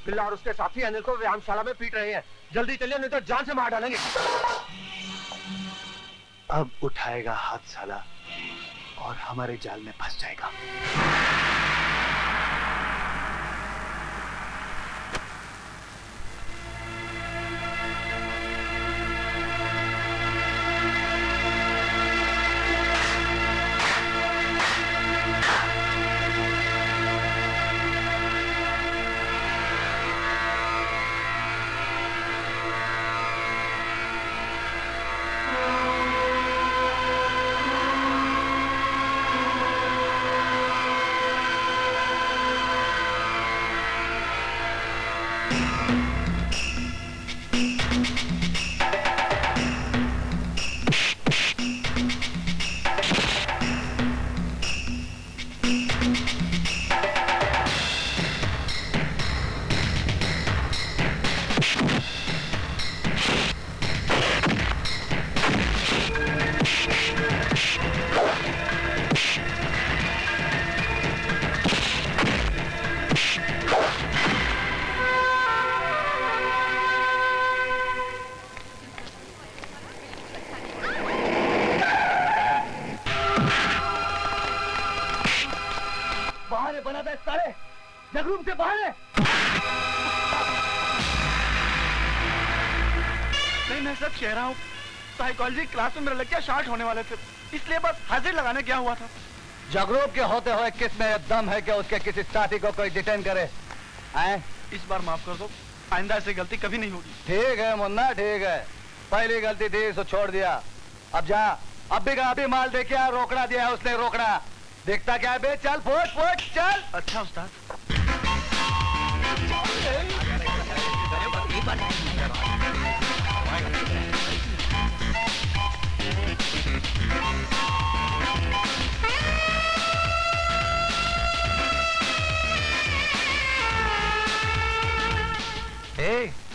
बिल्ला और उसके साथी अनिल को व्यायामशाला में पीट रहे हैं। जल्दी चलिए नहीं तो जान से मार डालेंगे। अब उठाएगा हाथ साला और हमारे जाल में फंस जाएगा। से बाहर है। नहीं मैं सब कह रहा हूँ, साइकोलॉजी क्लास में मेरा लड़का शॉर्ट होने वाले थे, इसलिए बस हाजिर लगाने गया हुआ था। जागरूक के होते हुए किस में दम है कि उसके किसी साथी को कोई डिटेन करे? आए? इस बार माफ कर दो, आइंदा ऐसी गलती कभी नहीं होगी। ठीक है मुन्ना, ठीक है, पहली गलती थी सो छोड़ दिया। अब जा, अब भी अभी माल दे के रोकड़ा दिया है उसने, रोकड़ा देखता क्या है बे, चल फोट फोट चल। अच्छा उस्ताद।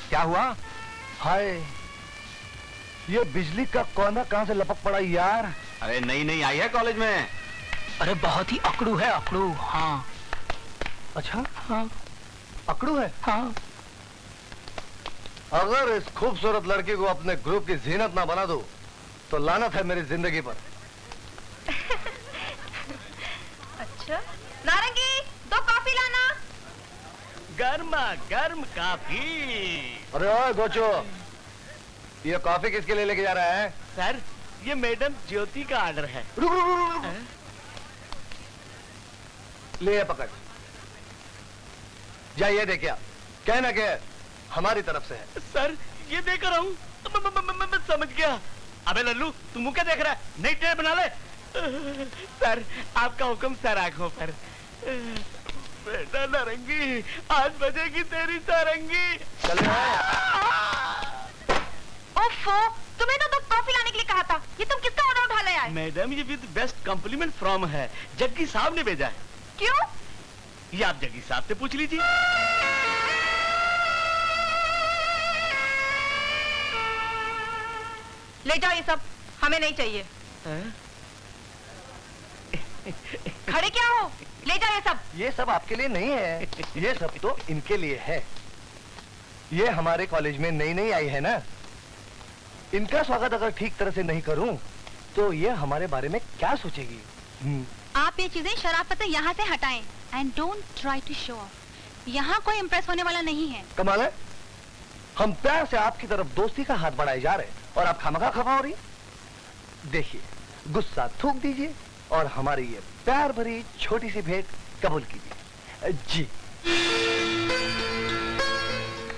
क्या हुआ? हाय, ये बिजली का कोना कहां से लपक पड़ा यार? अरे नई नई आई है कॉलेज में। अरे बहुत ही अकड़ू है, अकड़ू। हाँ। अच्छा? हाँ। अकड़ू है? हाँ। अगर इस खूबसूरत लड़की को अपने ग्रुप की जीनत ना बना दो तो लानत है मेरी जिंदगी पर। अच्छा, नारंगी, 2 कॉफी लाना। गर्मा गर्म कॉफी। अरे ओए गोचो, ये कॉफी किसके लिए लेके जा रहा है? सर, ये मैडम ज्योति का ऑर्डर है। रुक रुक रुक रुक। ले पकड़, जाइए देखिए, कहना क्या हमारी तरफ से है। सर ये देख रहा हूँ, मैं समझ गया। अबे लल्लू, तू मुंह क्या देख रहा है? नई ट्रे बना ले। सर आपका हुक्म सर, आंखों पर। बेटा नारंगी, आज बजेगी तेरी सारंगी। चले ओफो, तुम्हें तो 2 कॉफी लाने के लिए कहा था, ये तुम किसका ऑर्डर उठा ले आए? मैडम ये विद बेस्ट कॉम्प्लीमेंट फ्रॉम है, जग्गी साहब ने भेजा है। क्यों? ये आप जग्गी साहब से पूछ लीजिए। ले जाओ ये सब, हमें नहीं चाहिए। खड़े क्या हो? ले जाओ ये सब। ये सब आपके लिए नहीं है, ये सब तो इनके लिए है। ये हमारे कॉलेज में नई नई आई है ना, इनका स्वागत अगर ठीक तरह से नहीं करूं तो ये हमारे बारे में क्या सोचेगी? आप ये चीजें शराफत से यहाँ से हटाएं and don't try to show off. यहाँ कोई इम्प्रेस होने वाला नहीं है। कमाल है, हम प्यार से आपकी तरफ दोस्ती का हाथ बढ़ाए जा रहे हैं और आप खामखा खफा हो रही। देखिए, गुस्सा थूक दीजिए और हमारी ये प्यार भरी छोटी सी भेंट कबूल कीजिए। जी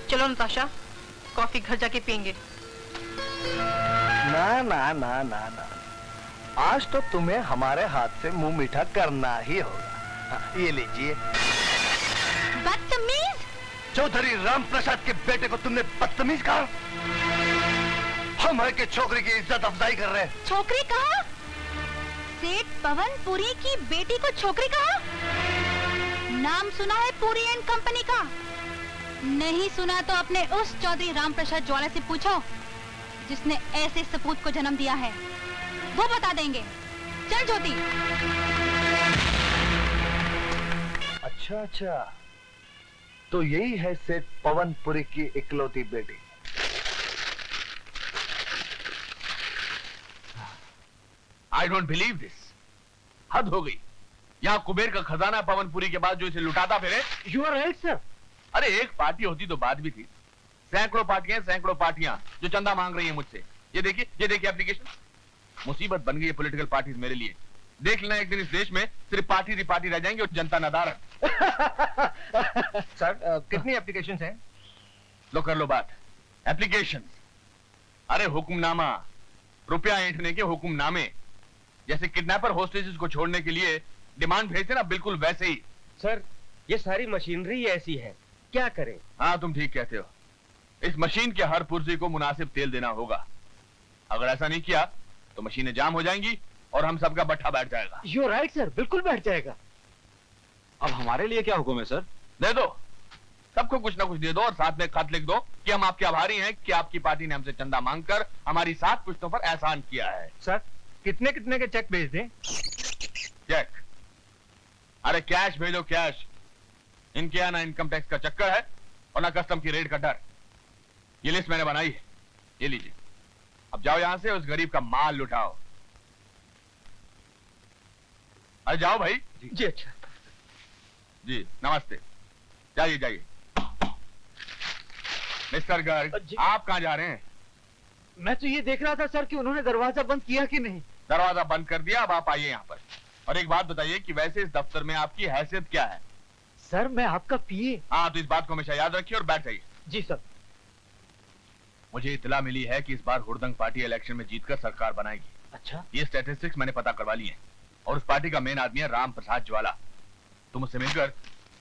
चलो नताशा, कॉफी घर जाके पियेंगे। ना ना ना ना ना, आज तो तुम्हें हमारे हाथ से मुंह मीठा करना ही होगा। हाँ, ये लीजिए। बदतमीज! चौधरी राम प्रसाद के बेटे को तुमने बदतमीज कहा? हम है कि छोकरी की इज्जत अफजाई कर रहे हैं। छोकरी कहा? सेठ पवनपुरी की बेटी को छोकरी कहा? नाम सुना है पुरी एंड कंपनी का? नहीं सुना तो अपने उस चौधरी रामप्रसाद ज्वाला से पूछो जिसने ऐसे सपूत को जन्म दिया है, वो बता देंगे। चल ज्योति। अच्छा अच्छा, तो यही है सेठ पवनपुरी की इकलौती बेटी। I don't believe this. हद हो गई। यहाँ कुबेर का खजाना पवनपुरी के बाद जो इसे लुटाता फिरे। You are right sir. अरे एक पार्टी होती तो बात भी थी, सैकड़ों पार्टियां जो चंदा मांग रही हैं मुझसे। ये देखिए एप्लीकेशन। मुसीबत बन गई है पॉलिटिकल पार्टीज मेरे लिए। देख लेना एक दिन इस देश में सिर्फ पार्टी रह जाएंगे और जनता नदारद। सर कितनी एप्लीकेशंस हैं? लो कर लो बात। एप्लीकेशन, अरे हुक्मनामा, रुपया ऐंठने के हुक्मनामे। जैसे किडनैपर होस्टेजेस को छोड़ने के लिए डिमांड भेजते ना, बिल्कुल वैसे ही। सर ये सारी मशीनरी ऐसी है, क्या करें? हाँ तुम ठीक कहते हो। इस मशीन के हर पुर्जे को मुनासिब तेल देना होगा। अगर ऐसा नहीं किया तो मशीनें जाम हो जाएंगी और हम सबका बट्ठा बैठ जाएगा। यू राइट सर, बिल्कुल बैठ जाएगा। अब हमारे लिए क्या हुक्म है सर? दे दो, सबको कुछ ना कुछ दे दो और साथ में खत लिख दो कि हम आपके आभारी हैं कि आपकी पार्टी ने हमसे चंदा मांगकर हमारी 7 पुश्तों पर एहसान किया है। सर कितने के चेक भेज दें? चेक? अरे कैश भेजो, कैश। इनके यहाँ ना इनकम टैक्स का चक्कर है और ना कस्टम की रेड का डर। ये लिस्ट मैंने बनाई है, ये लीजिए। अब जाओ यहां से, उस गरीब का माल लुटाओ। अरे जाओ भाई। जी अच्छा। जी नमस्ते, जाइए। मिस्टर गर्ग, आप कहां जा रहे हैं? मैं तो ये देख रहा था सर कि उन्होंने दरवाजा बंद किया कि नहीं। दरवाजा बंद कर दिया, अब आप आइए यहाँ पर। और एक बात बताइए कि वैसे इस दफ्तर में आपकी हैसियत क्या है? सर मैं आपका पीए। हाँ तो इस बात को हमेशा याद रखिए और बैठ जाइए। जी सर। मुझे इतला मिली है कि इस बार हुड़दंग पार्टी इलेक्शन में जीतकर सरकार बनाएगी। अच्छा। ये स्टैटिस्टिक्स मैंने पता करवा ली है और उस पार्टी का मेन आदमी है राम प्रसाद ज्वाला। तुम उससे मिलकर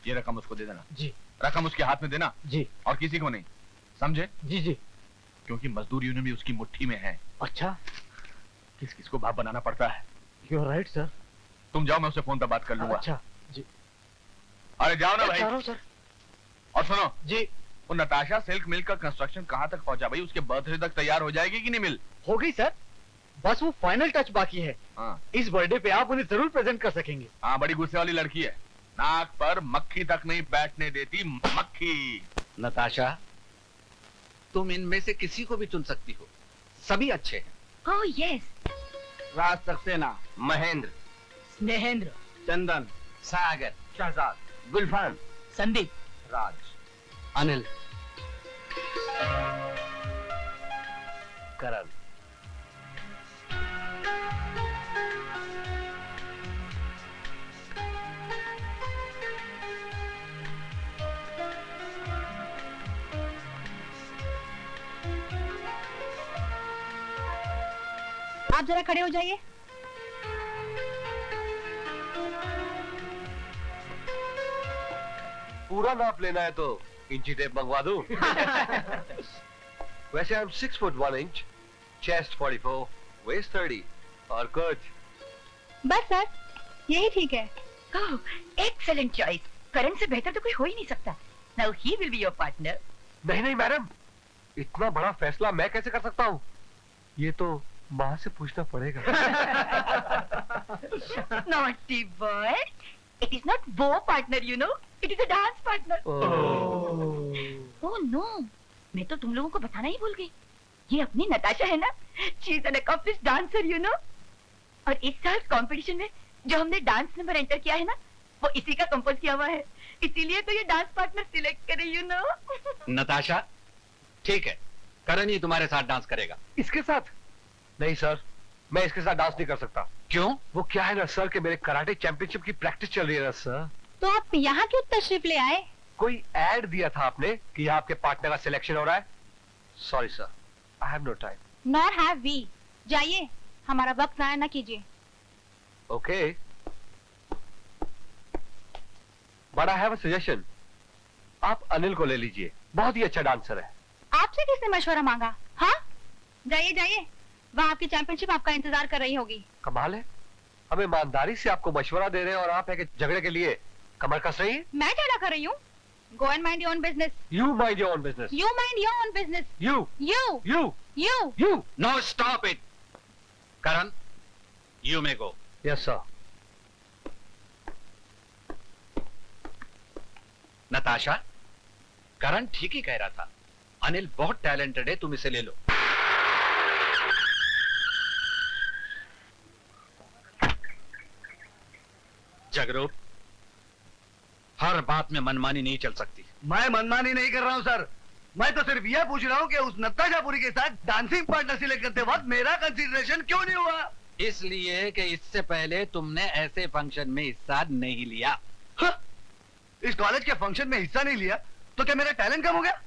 ये रकम उसको दे देना। जी। रकम उसके हाथ में देना। जी। और किसी को नहीं, समझे? जी जी। क्योंकि मजदूर यूनियन भी उसकी मुट्ठी में है। अच्छा। किस को बाप बनाना पड़ता है। You are right sir. तुम जाओ, मैं उससे फोन पर बात कर लूंगा। अच्छा जी। अरे जाओ ना भाई। जा रहा हूं सर। और सुनो जी। वो नताशा सिल्क मिल का कंस्ट्रक्शन कहाँ तक पहुंचा भाई? उसके बर्थडे तक तैयार हो जाएगी कि नहीं मिल? हो गई सर, बस वो फाइनल टच बाकी है। हाँ। इस बर्थडे पे आप उन्हें जरूर प्रेजेंट कर सकेंगे। हाँ, बड़ी गुस्से वाली लड़की है, नाक पर मक्खी तक नहीं बैठने देती, मक्खी। नताशा, तुम इनमें से किसी को भी चुन सकती हो, सभी अच्छे हैं। Oh yes. राज सक्सेना, महेंद्र, स्नेहेंद्र, चंदन, सागर, शहजाद, गुलफान, संदीप, राज, अनिल, करण। आप जरा खड़े हो जाइए। पूरा नाप लेना है तो इंची टेप मंगवा दूं। वैसे I am 6 foot 1 inch, chest 44, waist 30 और कुछ। बस सर, यही ठीक है। ओह एक्सीलेंट चॉइस। करण से बेहतर तो कोई हो ही नहीं सकता। Now he will be your partner. नहीं मैडम, इतना बड़ा फैसला मैं कैसे कर सकता हूँ? ये तो माँ से पूछना पड़ेगा। Naughty boy. It is not bow partner, you know. It is a dance partner. Oh no. मैं तो तुम लोगों को बताना ही भूल गई। ये अपनी नताशा है ना? She is an accomplished dancer, you know. और इस साल कंपटीशन में जो हमने डांस नंबर एंटर किया है ना, वो इसी का कंपोज किया हुआ है। इसीलिए तो ये डांस पार्टनर सिलेक्ट करे, you know. नताशा, ठीक है, करण ही तुम्हारे साथ डांस करेगा। इसके साथ? नहीं सर, मैं इसके साथ डांस नहीं कर सकता। क्यों? वो क्या है ना सर कि मेरे कराटे चैंपियनशिप की प्रैक्टिस चल रही है ना सर। तो आप यहाँ क्यों तशरीफ ले आए? कोई एड दिया था आपने कि यहाँ आपके पार्टनर का सिलेक्शन हो रहा है। Sorry sir, I have no time. Nor have we. जाइए, हमारा वक्त जाया ना कीजिए। Okay, but I have a suggestion. आप अनिल को ले लीजिए, बहुत ही अच्छा डांसर है। आपसे किसने मशवरा मांगा? हाँ, जाइए जाइए, वहाँ आपकी चैंपियनशिप आपका इंतजार कर रही होगी। कमाल है, हम ईमानदारी से आपको मशवरा दे रहे हैं और आप है कि झगड़े के लिए कमर कस रही है। मैं झगड़ा कर रही हूँ? Go and mind your own business. You mind your own business. You mind your own business. You. You. You. No, stop it. Karan, you may go. Yes sir. Natasha, Karan ठीक ही कह रहा था। अनिल बहुत टैलेंटेड है, तुम इसे ले लो। जगरूप, हर बात में मनमानी नहीं चल सकती। मैं मनमानी नहीं कर रहा हूं सर, मैं तो सिर्फ यह पूछ रहा हूं कि उस नताशापुरी के साथ डांसिंग पार्टनर सिलेक्ट करते वक्त मेरा कंसीडरेशन क्यों नहीं हुआ? इसलिए कि इससे पहले तुमने ऐसे फंक्शन में हिस्सा नहीं लिया। हाँ? इस कॉलेज के फंक्शन में हिस्सा नहीं लिया तो क्या मेरा टैलेंट कम हो गया?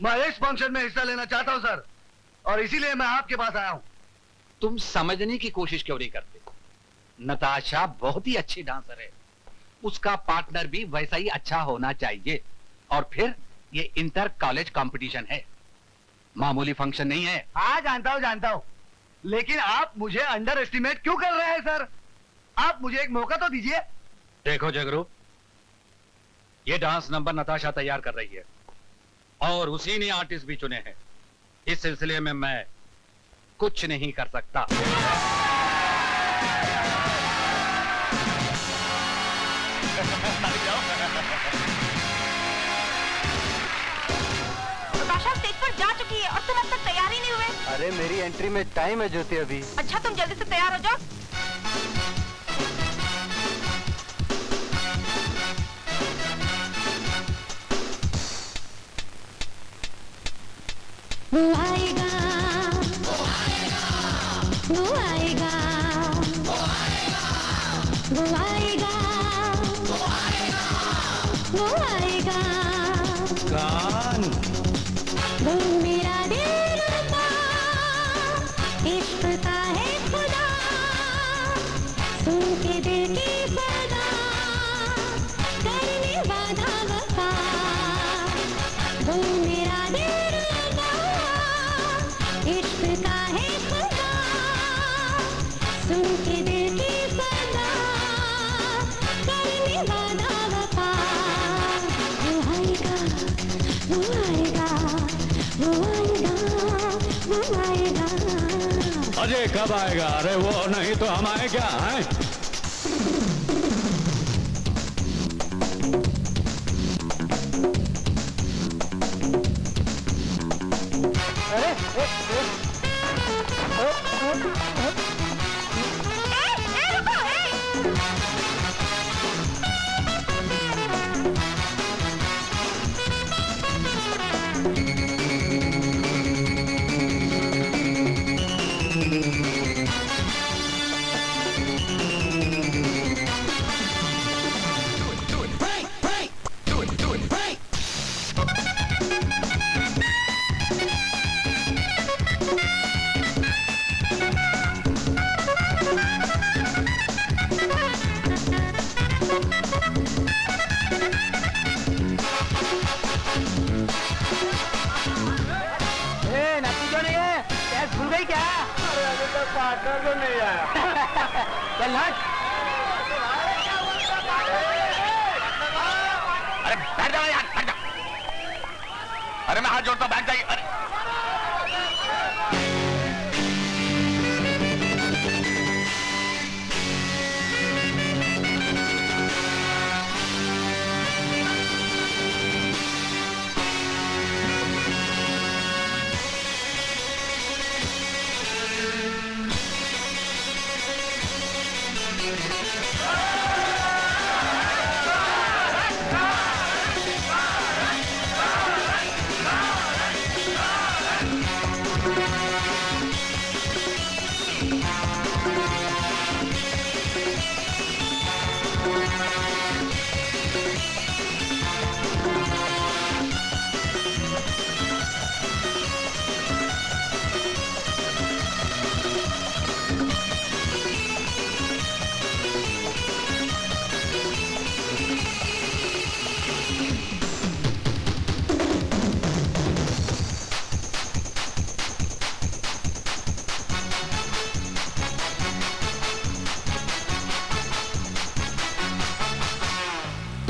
मैं इस फंक्शन में हिस्सा लेना चाहता हूं सर, और इसीलिए मैं आपके पास आया हूं। तुम समझने की कोशिश क्यों नहीं करते? नताशा बहुत ही अच्छी डांसर है, उसका पार्टनर भी वैसा ही अच्छा होना चाहिए। और फिर ये इंटर कॉलेज कंपटीशन है, मामूली फंक्शन नहीं है। हाँ जानता हूं, लेकिन आप मुझे अंडर एस्टिमेट क्यों कर रहे हैं सर? आप मुझे एक मौका तो दीजिए। देखो जगरूप, ये डांस नंबर नताशा तैयार कर रही है और उसी ने आर्टिस्ट भी चुने हैं। इस सिलसिले में मैं कुछ नहीं कर सकता। नताशा स्टेज पर जा चुकी है और तुम अब तक तैयार ही नहीं हुए। अरे मेरी एंट्री में टाइम है ज्योति अभी। अच्छा तुम जल्दी से तैयार हो जाओ। वो आएगा, वो आएगा, वो आएगा, वो आएगा, वो आएगा, कान वो मेरा दिलरुबा, इश्क का है खुदा, सुन के दिल की सदा, करने वादा वफा, वो मेरा दिलरुबा, इश्क का है खुदा, सुन के दिल की सदा, करने वादा वफा, वो आएगा, वो आएगा, वो आएगा, वो आएगा। अजय कब आएगा? अरे वो नहीं तो हम आए क्या हैं? नतीजा नहीं है, कैश भूल गई क्या? अरे अभी तक पार्टनर तो नहीं आया। चल हट। अरे बैठ जाओ यार, बैठ जाओ। अरे मैं हाथ जोड़ता हूं, बैठ जाइए। अरे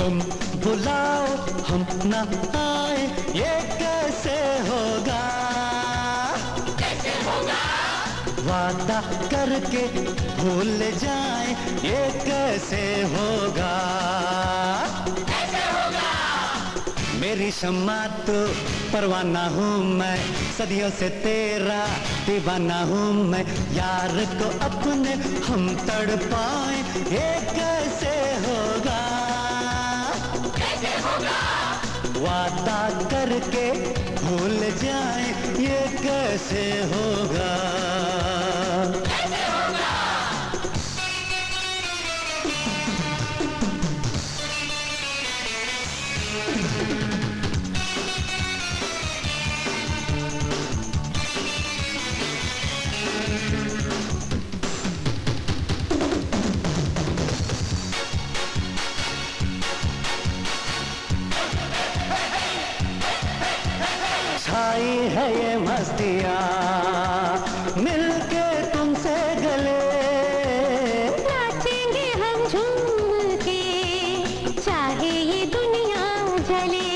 तुम बुलाओ हम ना आए, ये कैसे होगा? कैसे होगा? वादा करके भूल जाए, ये कैसे होगा? कैसे होगा? मेरी शम्मा तो परवाना हूँ मैं, सदियों से तेरा दीवाना हूँ मैं, यार को अपने हम तड़पाए, ये कैसे होगा? कैसे होगा? वादा करके भूल जाए, ये कैसे होगा? कैसे होगा? छाई है ये मस्तियाँ मिलके तुमसे गले, नाचेंगे हम झूम के चाहे ये दुनिया जले।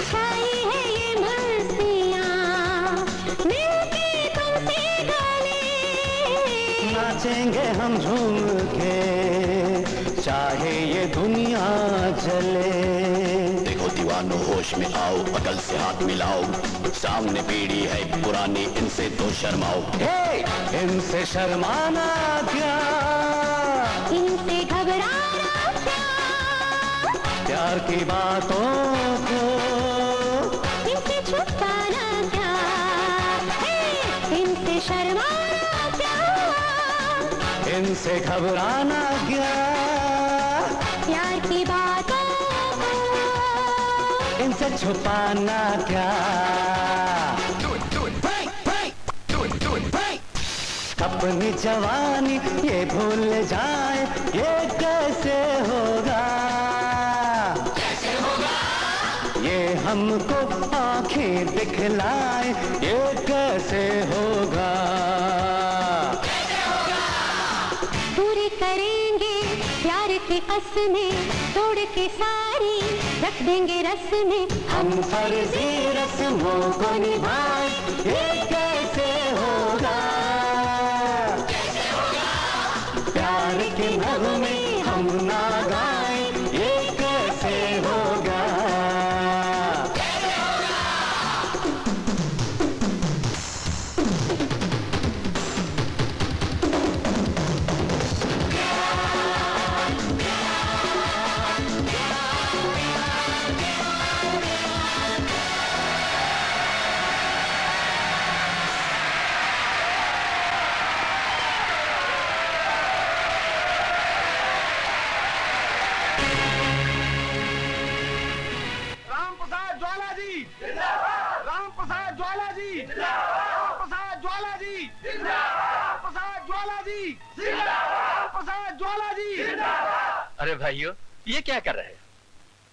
छाई है ये मस्तियाँ मिलके तुमसे गले, नाचेंगे हम झूम के चाहे ये दुनिया जले। देखो दीवानो होश में आओ, अकल से हाथ मिलाओ, सामने पीढ़ी है पुरानी, इनसे तो शर्माओ। इनसे शर्माना क्या, इनसे घबराना क्या, प्यार की बातों को इनसे छुपाना क्या, इनसे शर्माना क्या, इनसे घबराना क्या, प्यार की बातों को इनसे छुपाना क्या। अपनी जवानी ये भूल जाए, ये कैसे होगा? कैसे होगा? ये हमको आंखें दिखलाए, ये कैसे होगा? कैसे होगा? पूरे करेंगे प्यार के कसमें, तोड़ के सारी रख देंगे रस में, हम फर्जी रस्मों को निभाए, ये कैसे होगा? प्यार के नगमे हम ना गाएं, ये कैसे होगा? कैसे होगा? राम प्रसाद ज्वाला जी जिंदाबाद, राम प्रसाद ज्वाला जी जिंदाबाद, राम प्रसाद ज्वाला जी जिंदाबाद, राम प्रसाद ज्वाला जी जिंदाबाद, राम प्रसाद ज्वाला जी जिंदाबाद। अरे भाइयों, ये क्या कर रहे हैं?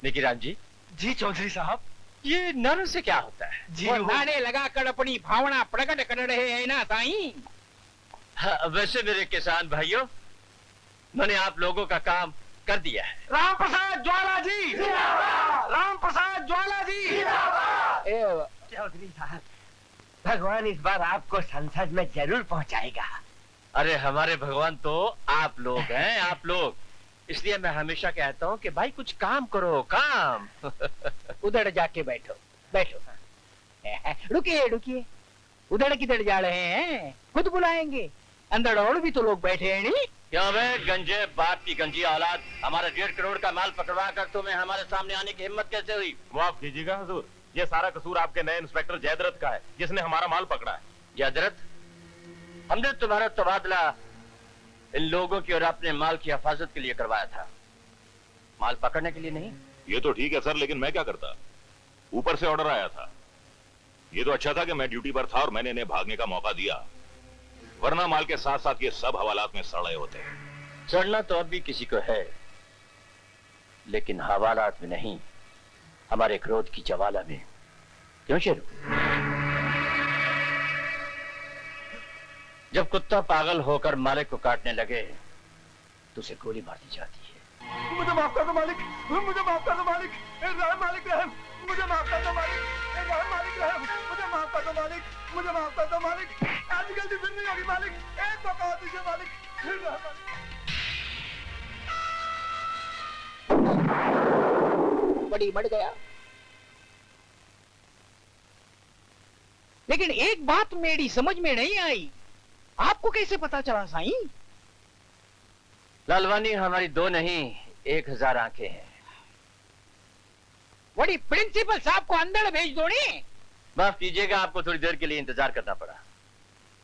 निकिराम जी। जी चौधरी साहब। ये नर से क्या होता है? जी वो नारे लगाकर अपनी भावना प्रकट कर रहे हैं ना साईं। हाँ, वैसे मेरे किसान भाइयों, मैंने आप लोगों का काम कर दिया है। राम प्रसाद ज्वाला जी जिंदाबाद, राम प्रसाद ज्वाला जी जिंदाबाद। चौधरी साहब, भगवान इस बार आपको संसद में जरूर पहुंचाएगा। अरे हमारे भगवान तो आप लोग हैं, आप लोग। इसलिए मैं हमेशा कहता हूँ कि भाई कुछ काम करो, काम। उधर जाके बैठो, बैठो। रुकिए रुकिए, उधर किधर जा रहे हैं? खुद बुलाएंगे, अंदर और भी तो लोग बैठे हैं नहीं? क्यों बे गंजे बाप की गंजी औलाद, हमारा 1.5 करोड़ का माल पकड़वा कर तुम्हें हमारे सामने आने की हिम्मत कैसे हुई? माफ कीजिएगा हुजूर, ये सारा कसूर आपके नए इंस्पेक्टर जयद्रथ का है, जिसने हमारा माल पकड़ा है। जयद्रथ, हमने तुम्हारा तबादला इन लोगों की और अपने माल की हिफाजत के लिए करवाया था, माल पकड़ने के लिए नहीं। ये तो ठीक है सर, लेकिन मैं क्या करता? ऊपर से ऑर्डर आया था। ये तो अच्छा था कि मैं ड्यूटी पर था और मैंने इन्हें भागने का मौका दिया, वरना माल के साथ साथ ये सब हवालात में सड़े होते। सड़ना तो अब भी किसी को है, लेकिन हवालात में नहीं, हमारे क्रोध की ज्वाला में। क्यों शेरू? जब कुत्ता पागल होकर मालिक को काटने लगे तुझे गोली मार दी जाती है। मुझे माफ कर दो मालिक, मुझे माफ कर दो मालिक, रहम मालिक रहम, मुझे माफ कर दो मालिक, रहम मालिक रहम, मुझे माफ कर दो मालिक, मुझे माफ कर दो मालिक, आज गलती फिर नहीं होगी मालिक, एक मौका और दीजिए मालिक, रहम मालिक। बड़ी मर गया। लेकिन एक बात मेरी समझ में नहीं आई, आपको कैसे पता चला साईं? लालवानी, हमारी 2 नहीं 1000 आंखें हैं। बड़ी प्रिंसिपल साहब को अंदर भेज दो नी। माफ कीजिएगा, आपको थोड़ी देर के लिए इंतजार करना पड़ा।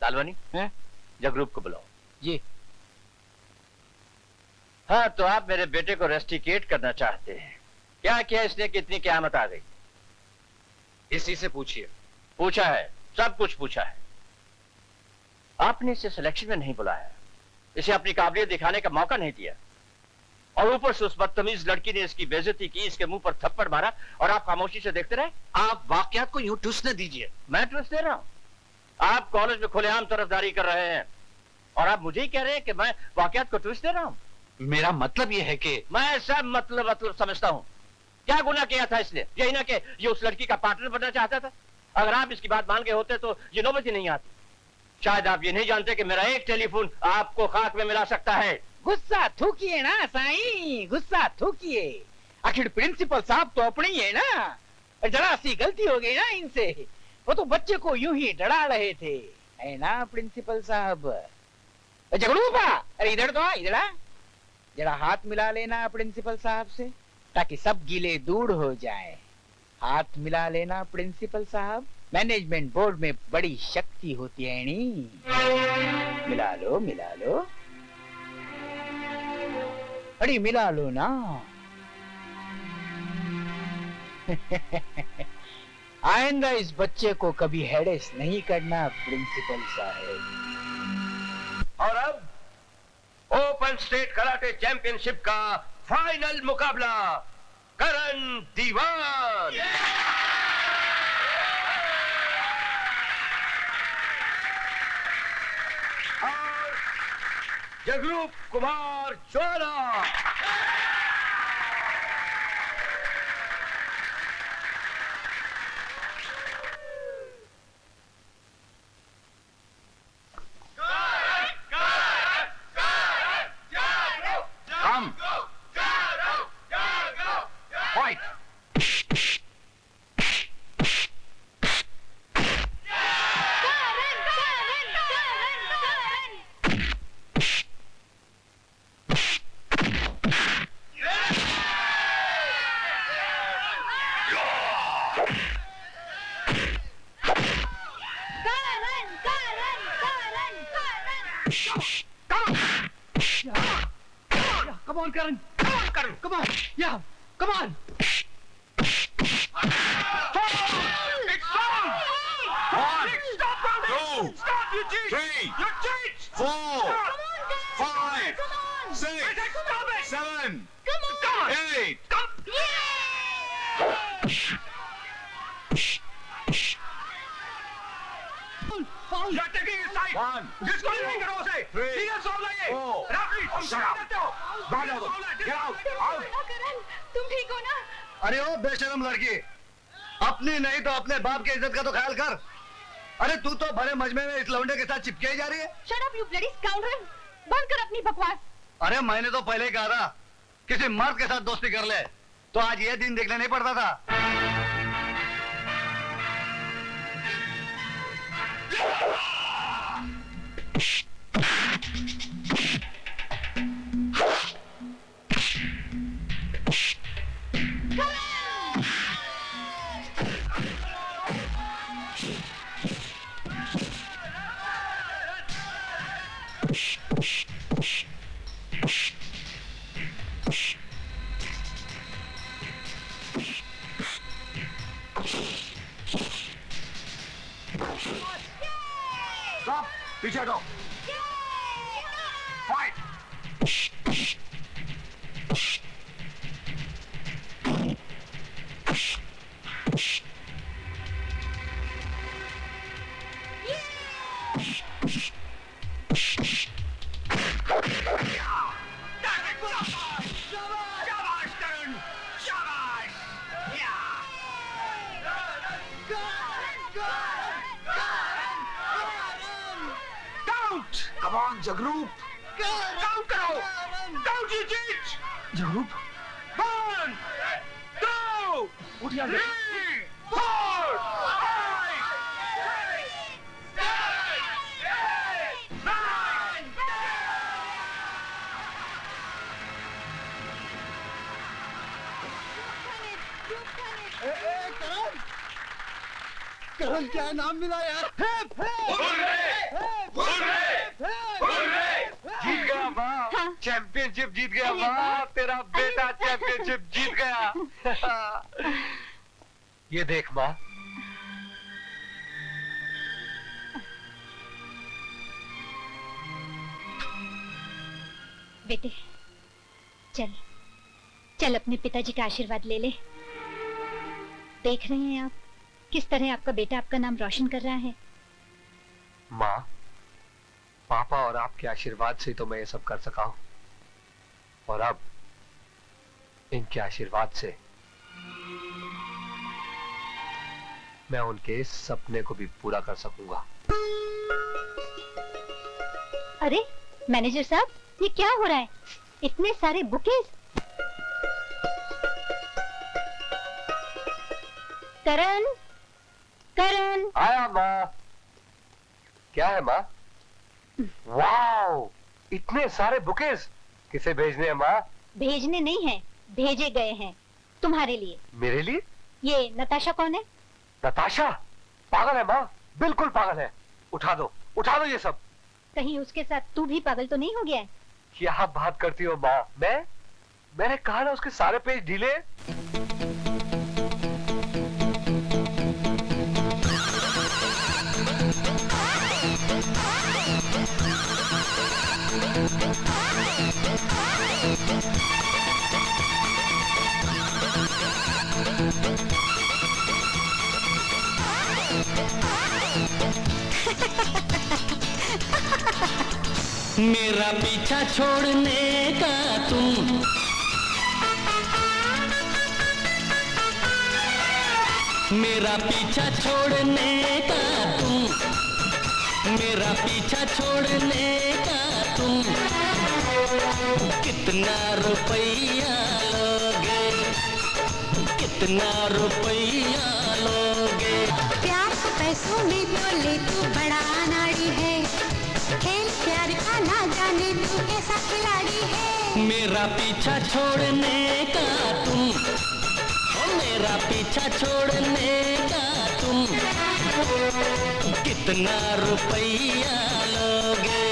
लालवानी, जगरूप को बुलाओ। जी। हाँ, तो आप मेरे बेटे को रेस्टिकेट करना चाहते हैं। क्या किया इसने कि इतनी क़यामत आ गई? इसी से पूछिए। पूछा है, सब कुछ पूछा है। आपने इसे सिलेक्शन में नहीं बुलाया, इसे अपनी काबिलियत दिखाने का मौका नहीं दिया, और ऊपर से उस बदतमीज लड़की ने इसकी बेइज्जती की, इसके मुंह पर थप्पड़ मारा और आप खामोशी से देखते रहे। आप वाकयात को यूं ट्विस्ट न दीजिए। मैं ट्विस्ट दे रहा हूं? आप कॉलेज में खुलेआम तरफदारी कर रहे हैं और आप मुझे ही कह रहे हैं कि मैं वाकयात को ट्विस्ट दे रहा हूं। मेरा मतलब यह है कि मैं सब मतलब समझता हूं। क्या गुनाह किया था इसने? यही ना कि ये उस लड़की का पार्टनर बनना चाहता था। अगर आप इसकी बात मान गए होते तो ये नौबत ही नहीं आती। शायद आप ये नहीं जानते कि मेरा एक टेलीफोन आपको खाक में मिला सकता है। गुस्सा थूकिए ना साईं, गुस्सा थूकिए। आखिर प्रिंसिपल साहब तो अपने ही है ना, जरा सी गलती हो गई ना इनसे। वो तो बच्चे को यूं ही डरा रहे थे, है ना प्रिंसिपल साहब? जगरूपा, अरे इधर तो आ, इधर आ। जरा हाथ मिला लेना प्रिंसिपल साहब से, ताकि सब गीले दूर हो जाए। हाथ मिला लेना प्रिंसिपल साहब, मैनेजमेंट बोर्ड में बड़ी शक्ति होती है नी। मिला लो, मिला लो, अरे मिला लो ना। आइंदा इस बच्चे को कभी हेडेस नहीं करना प्रिंसिपल साहब। और अब ओपन स्टेट कराटे चैंपियनशिप का फाइनल मुकाबला, करण दीवान और जगरूप कुमार ज्वाला। Come. Fight. Come on, Karan. Come on, Karan. Come on. Yeah. Come on. Two, 3, 4, 5, 6, 7, 8. You're taking it side. 1, Disqualify करो उसे. 3, Legal soul है ये. 4. Referee, तुम Shut up. करते हो. बाहर जाओ तुम. Get out. Out. करण, तुम ठीक हो ना? अरे ओ बेशरम लड़की, अपनी नहीं तो अपने बाप की इज्जत का तो ख्याल कर। अरे तू तो बड़े मजमे में इस लौंडे के साथ चिपके ही जा रही है। Shut up, you bloody scoundrel! बंद कर अपनी बकवास। अरे मैंने तो पहले ही कहा था किसी मर्द के साथ दोस्ती कर ले, तो आज ये दिन देखना नहीं पड़ता था। Stop. पीछे हटो. Fight. जगरूप काउंट करो, काउंट कीजिए। जगरूप 1 2 उठ यहाँ 3 4 5 6 7 8 9 करण क्या नाम मिला यार? जीत गया माँ, चैंपियनशिप जीत गया माँ, तेरा बेटा चैंपियनशिप जीत गया। ये देख माँ, बेटे चल चल अपने पिताजी का आशीर्वाद ले ले। देख रहे हैं आप किस तरह आपका बेटा आपका नाम रोशन कर रहा है। माँ, पापा और आपके आशीर्वाद से तो मैं ये सब कर सका हूं, और अब इनके आशीर्वाद से मैं उनके इस सपने को भी पूरा कर सकूंगा। अरे मैनेजर साहब, ये क्या हो रहा है? इतने सारे बुकेज। करण, करण। आया माँ। क्या है माँ? वाओ, इतने सारे बुकेज किसे भेजने हैं माँ? भेजने नहीं है, भेजे गए हैं तुम्हारे लिए। मेरे लिए? ये नताशा कौन है? नताशा पागल है माँ, बिल्कुल पागल है। उठा दो ये सब। कहीं उसके साथ तू भी पागल तो नहीं हो गया है? क्या बात करती हो माँ? मैंने कहा ना उसके सारे पेज ढीले। मेरा पीछा छोड़ने का तुम मेरा पीछा छोड़ने का तुम मेरा पीछा छोड़ने का तुम कितना रुपया लोगे, कितना रुपया लोगे? प्यार को पैसों में तो ले तू बड़ा नाड़ी है, खेल प्यार का ना जाने तू कैसा खिलाड़ी है। मेरा पीछा छोड़ने का तुम, मेरा पीछा छोड़ने का तुम कितना रुपया लोगे,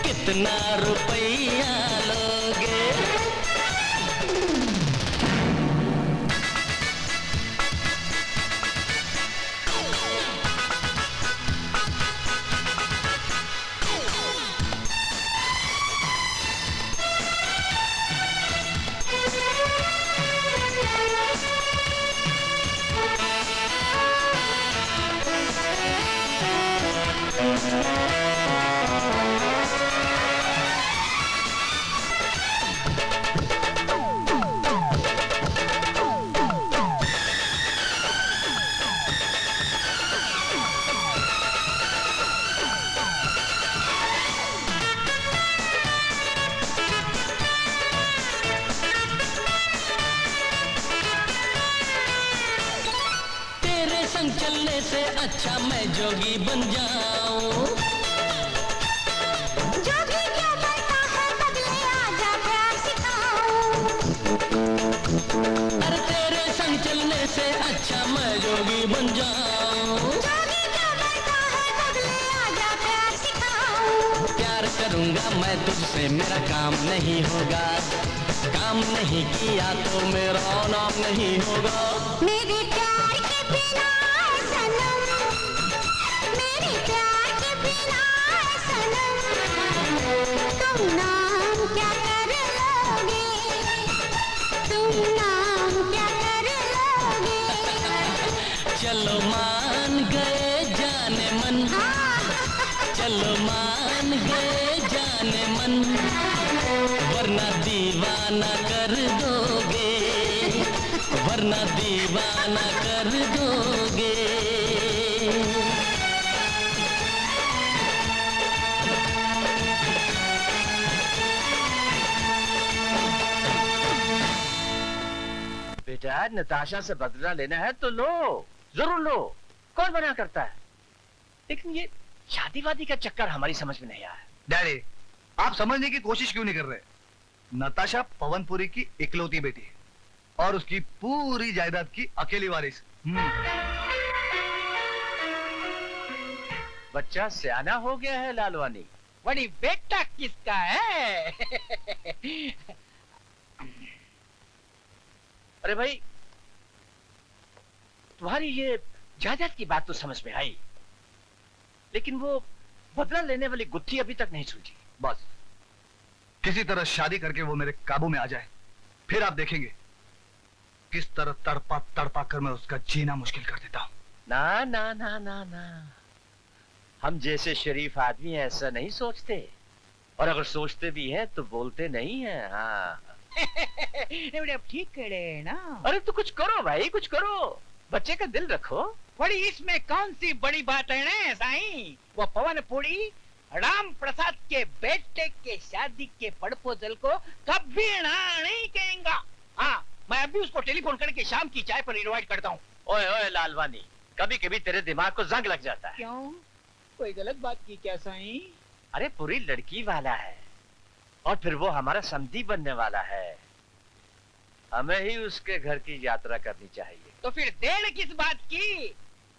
कितना रुपया लोगे? चलने से अच्छा मैं जोगी बन जाऊं। जोगी क्या करता है बदले आजा प्यार सिखाऊं। अरे तेरे संग चलने से अच्छा मैं जोगी बन जाऊं। जोगी क्या करता है बदले आजा प्यार सिखाऊं। प्यार करूंगा मैं तुझसे मेरा काम नहीं होगा, काम नहीं किया तो मेरा नाम नहीं होगा। मेरे प्यार के बिना सनम, मेरे प्यार के बिना सनम, तुम नाम क्या कर लोगे, तुम नाम क्या कर लोगे। चलो मान गए जाने मन, चलो मान गए जाने मन, वरना दीवाना कर दोगे, वरना दीवाना कर दोगे। बेटा, नताशा से बदला लेना है तो लो, जरूर लो, कौन मना करता है। लेकिन ये शादी वादी का चक्कर हमारी समझ में नहीं आया। डैडी, आप समझने की कोशिश क्यों नहीं कर रहे? नताशा पवनपुरी की इकलौती बेटी है और उसकी पूरी जायदाद की अकेली वारिस। बच्चा सियाना हो गया है लालवानी। वही बेटा किसका है? अरे भाई, तुम्हारी ये जायदाद की बात तो समझ में आई, लेकिन वो बदला लेने वाली गुत्थी अभी तक नहीं सुलझी। बस किसी तरह शादी करके वो मेरे काबू में आ जाए, फिर आप देखेंगे किस तरह तड़पा तड़पा कर मैं उसका जीना मुश्किल कर देता हूं। ना ना ना ना ना, हम जैसे शरीफ आदमी ऐसा नहीं सोचते, और अगर सोचते भी हैं तो बोलते नहीं हैं। हाँ अब ठीक कह रहे हैं ना। अरे तो कुछ करो भाई, कुछ करो, बच्चे का दिल रखो। बड़ी इसमें कौन सी बड़ी बात है ना साईं? वो पवनपुरी राम प्रसाद के बेटे के शादी के प्रपोजल को कभी ना नहीं कहेगा। हाँ, मैं अभी उसको टेलीफोन करके शाम की चाय पर इनवाइट करता हूँ। ओए ओए लालवानी, कभी कभी तेरे दिमाग को जंग लग जाता है। क्यों? कोई गलत बात की क्या साईं? अरे पूरी लड़की वाला है, और फिर वो हमारा समधी बनने वाला है, हमें ही उसके घर की यात्रा करनी चाहिए। तो फिर देर किस बात की?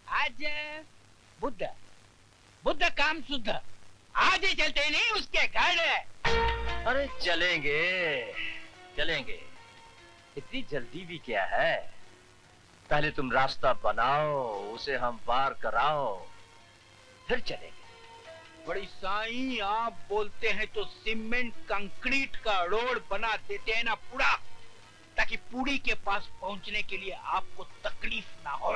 आज बुद्ध बुद्ध काम शुद्ध, आज ही चलते नहीं उसके घर। अरे चलेंगे चलेंगे, इतनी जल्दी भी क्या है? पहले तुम रास्ता बनाओ, उसे हम पार कराओ, फिर चलेंगे। बड़ी साईं, आप बोलते हैं तो सीमेंट कंक्रीट का रोड बना देते हैं ना पूरा, ताकि पूरी के पास पहुंचने के लिए आपको तकलीफ ना हो।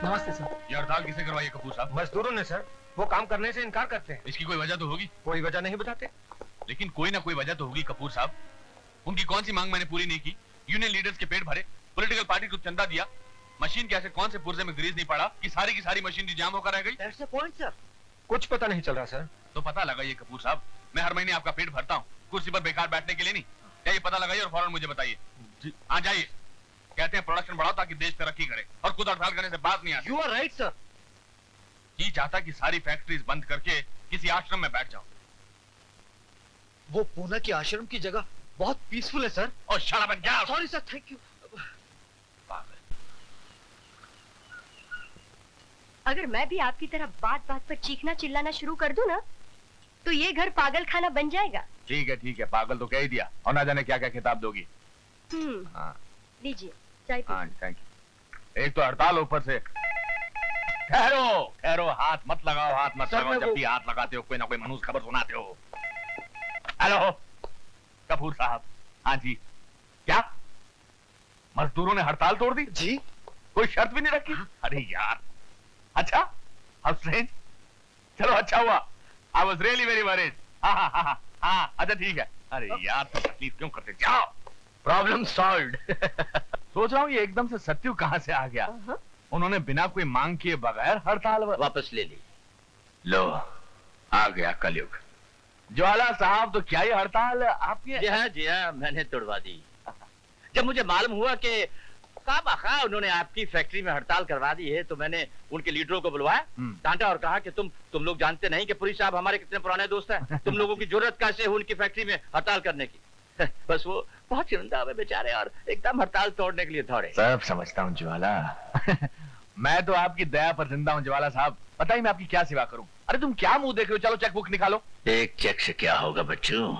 नमस्ते सर। ये हड़ताल किसे करवाई है कपूर साहब? मजदूरों ने सर, वो काम करने से इनकार करते हैं। इसकी कोई वजह तो होगी? कोई वजह नहीं बताते। लेकिन कोई ना कोई वजह तो होगी कपूर साहब। उनकी कौन सी मांग मैंने पूरी नहीं की? यूनियन लीडर्स के पेट भरे, पॉलिटिकल पार्टी को चंदा दिया, मशीन के ऐसे कौन से पुर्जे में ग्रीस नहीं पड़ा कि सारी की सारी मशीनरी जाम होकर रह गई? That's the point, sir. कुछ पता नहीं चल रहा सर। तो पता लगाइए कपूर साहब, मैं हर महीने आपका पेट भरता हूँ, कुर्सी पर बेकार बैठने के लिए नहीं। क्या ये पता लगाइए और फौरन मुझे बताइए। हाँ जाइए। कहते हैं प्रोडक्शन बढ़ाओ ताकि देश तरक्की करे, और खुद हड़ताल करने से बात नहीं आती। You are right, sir. जी चाहता कि सारी फैक्ट्रीज बंद करके किसी आश्रम में बैठ जाओ। वो पूना के आश्रम की जगह बहुत पीसफुल है सर। और shut up and get out. Sorry sir, thank you. अगर मैं भी आपकी तरह बात बात पर चीखना चिल्लाना शुरू कर दूं ना, तो ये घर पागल खाना बन जाएगा। ठीक है, पागल तो कह ही दिया, और ना जाने क्या क्या खिताब दोगी। हाँ लीजिए चाय पी। हाँ, थैंक यू। एक तो हड़ताल, ऊपर से ठहरो, हाथ मत लगाओ, हाथ मत लगाओ। जब भी हाथ लगाते हो कोई ना कोई मनूस खबर सुनाते हो। हेलो कपूर साहब। हाँ जी, क्या मजदूरों ने हड़ताल तोड़ दी? जी। कोई शर्त भी नहीं रखी? अरे यार, अच्छा, हाउ स्ट्रेंज। चलो अच्छा हुआ, I was really very worried. हाँ, अच्छा ठीक है। अरे यार, तो तकलीफ क्यों करते? जाओ, प्रॉब्लम सॉल्व्ड। सोच रहा हूँ ये एकदम से सत्यु कहाँ से आ गया। उन्होंने बिना कोई मांग किए बगैर हड़ताल वापस ले ली। लो, आ गया कलयुग। ज्वाला साहब, तो क्या ये हड़ताल आपकी? जी हाँ, मैंने तोड़वा दी। जब मुझे मालूम हुआ कि खामखा उन्होंने आपकी फैक्ट्री में हड़ताल करवा दी है, तो मैंने उनके लीडरों को बुलवाया, डांटा और कहा कि तुम लोग जानते नहीं कि पुरी साहब हमारे कितने पुराने दोस्त हैं। तुम लोगों की जरूरत कैसे है उनकी फैक्ट्री में हड़ताल करने की? बस वो बहुत चुनिंदा हुए बेचारे, और एकदम हड़ताल तोड़ने के लिए दौड़े। सब समझता हूँ ज्वाला। मैं तो आपकी दया पर जिंदा हूँ ज्वाला साहब। बताइए मैं आपकी क्या सेवा करूँ? अरे तुम क्या मुंह देख रहे हो? चलो चेक बुक निकालो। एक चेक से क्या होगा बच्चों,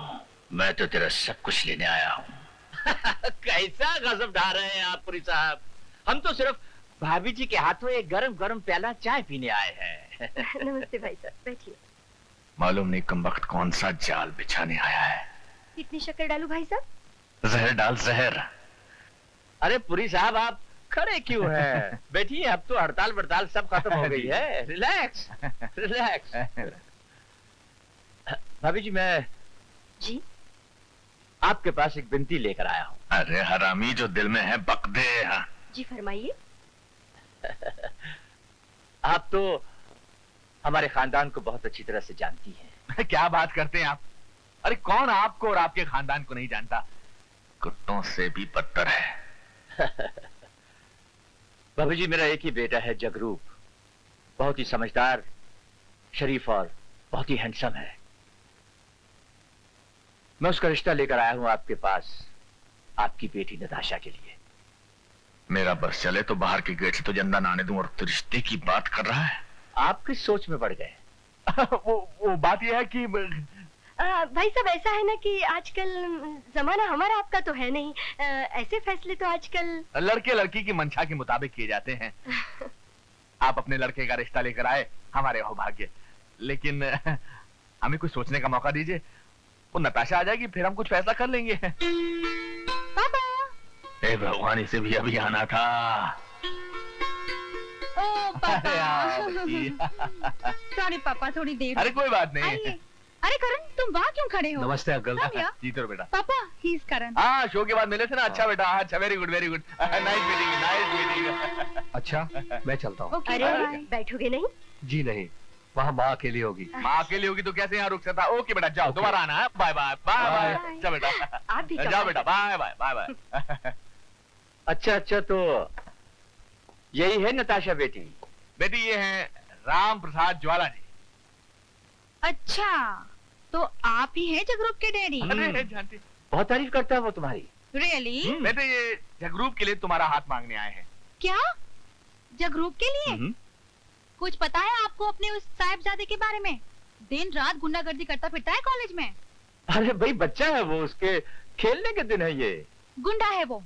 मैं तो तेरा सब कुछ लेने आया हूँ। कैसा गजब ढा रहे हैं आप पुरी साहब। हम तो सिर्फ भाभी जी के हाथों एक गरम गरम प्याला चाय पीने आए हैं। नमस्ते भाई साहब, बैठिए। मालूम नहीं कम वक्त कौन सा जाल बिछाने आया है। कितनी शक्कर डालूं भाई साहब? जहर डाल, जहर। अरे पुरी साहब, आप खड़े क्यों हैं? बैठिए, अब तो हड़ताल बड़ताल सब खत्म हो गई है। Relax relax. भाभी जी, मैं जी आपके पास एक विनती लेकर आया हूँ। अरे हरामी, जो दिल में है बक दे। हाँ जी फरमाइए। आप तो हमारे खानदान को बहुत अच्छी तरह से जानती हैं। क्या बात करते हैं आप? अरे कौन आपको और आपके खानदान को नहीं जानता? कुत्तों से भी बदतर है। भाभी जी, मेरा एक ही बेटा है जगरूप, बहुत ही समझदार, शरीफ और बहुत ही हैंडसम है। मैं उसका रिश्ता लेकर आया हूं आपके पास, आपकी बेटी नताशा के लिए। मेरा बस चले तो बाहर के गेट से तो जंदा आने दूं, और तो रिश्ते की बात कर रहा है। आप किस सोच में पड़ गए? वो बात यह है कि भाई साहब, ऐसा है ना कि आजकल जमाना हमारा आपका तो है नहीं। ऐसे फैसले तो आजकल लड़के लड़की की मंशा के मुताबिक किए जाते हैं। आप अपने लड़के का रिश्ता लेकर आए, हमारे अहोभाग्य। लेकिन हमें कुछ सोचने का मौका दीजिए। वो नताशा आ जाएगी, फिर हम कुछ फैसला कर लेंगे। पापा। ए भगवान, इसे भी अभी आना था। ओ पापा। सॉरी पापा, थोड़ी देर। अरे कोई बात नहीं। अरे करण, तुम वहाँ क्यों खड़े हो? नमस्ते अंकल। जीते रहो बेटा। पापा, ही इज करण। हाँ, शो के बाद मिले थे ना। अच्छा बेटा, अच्छा, very good very good, nice meeting, nice meeting. अच्छा, मैं चलता हूँ। अरे बैठोगे नहीं? जी नहीं, वहाँ माँ अकेली होगी। माँ अकेली होगी तो कैसे यहाँ रुक सकता? ओके बेटा, जाओ, दोबारा आना है। Bye bye bye bye. चल बेटा, आप भी जाओ बेटा, बाय बाय बाय बाय। अच्छा अच्छा, तो यही है नताशा बेटी? बेटी ये है राम प्रसाद ज्वाला जी। अच्छा, तो आप ही हैं जगरूप के डैडी? अरे जानती, बहुत तारीफ करता है वो तुम्हारी। रियली? बेटे, ये जगरूप के लिए तुम्हारा हाथ मांगने आए हैं। क्या? जगरूप के लिए? कुछ पता है आपको अपने उस साहिबजादे के बारे में? दिन रात गुंडागर्दी करता फिरता है कॉलेज में। अरे भाई, बच्चा है वो, उसके खेलने के दिन है ये। गुंडा है वो,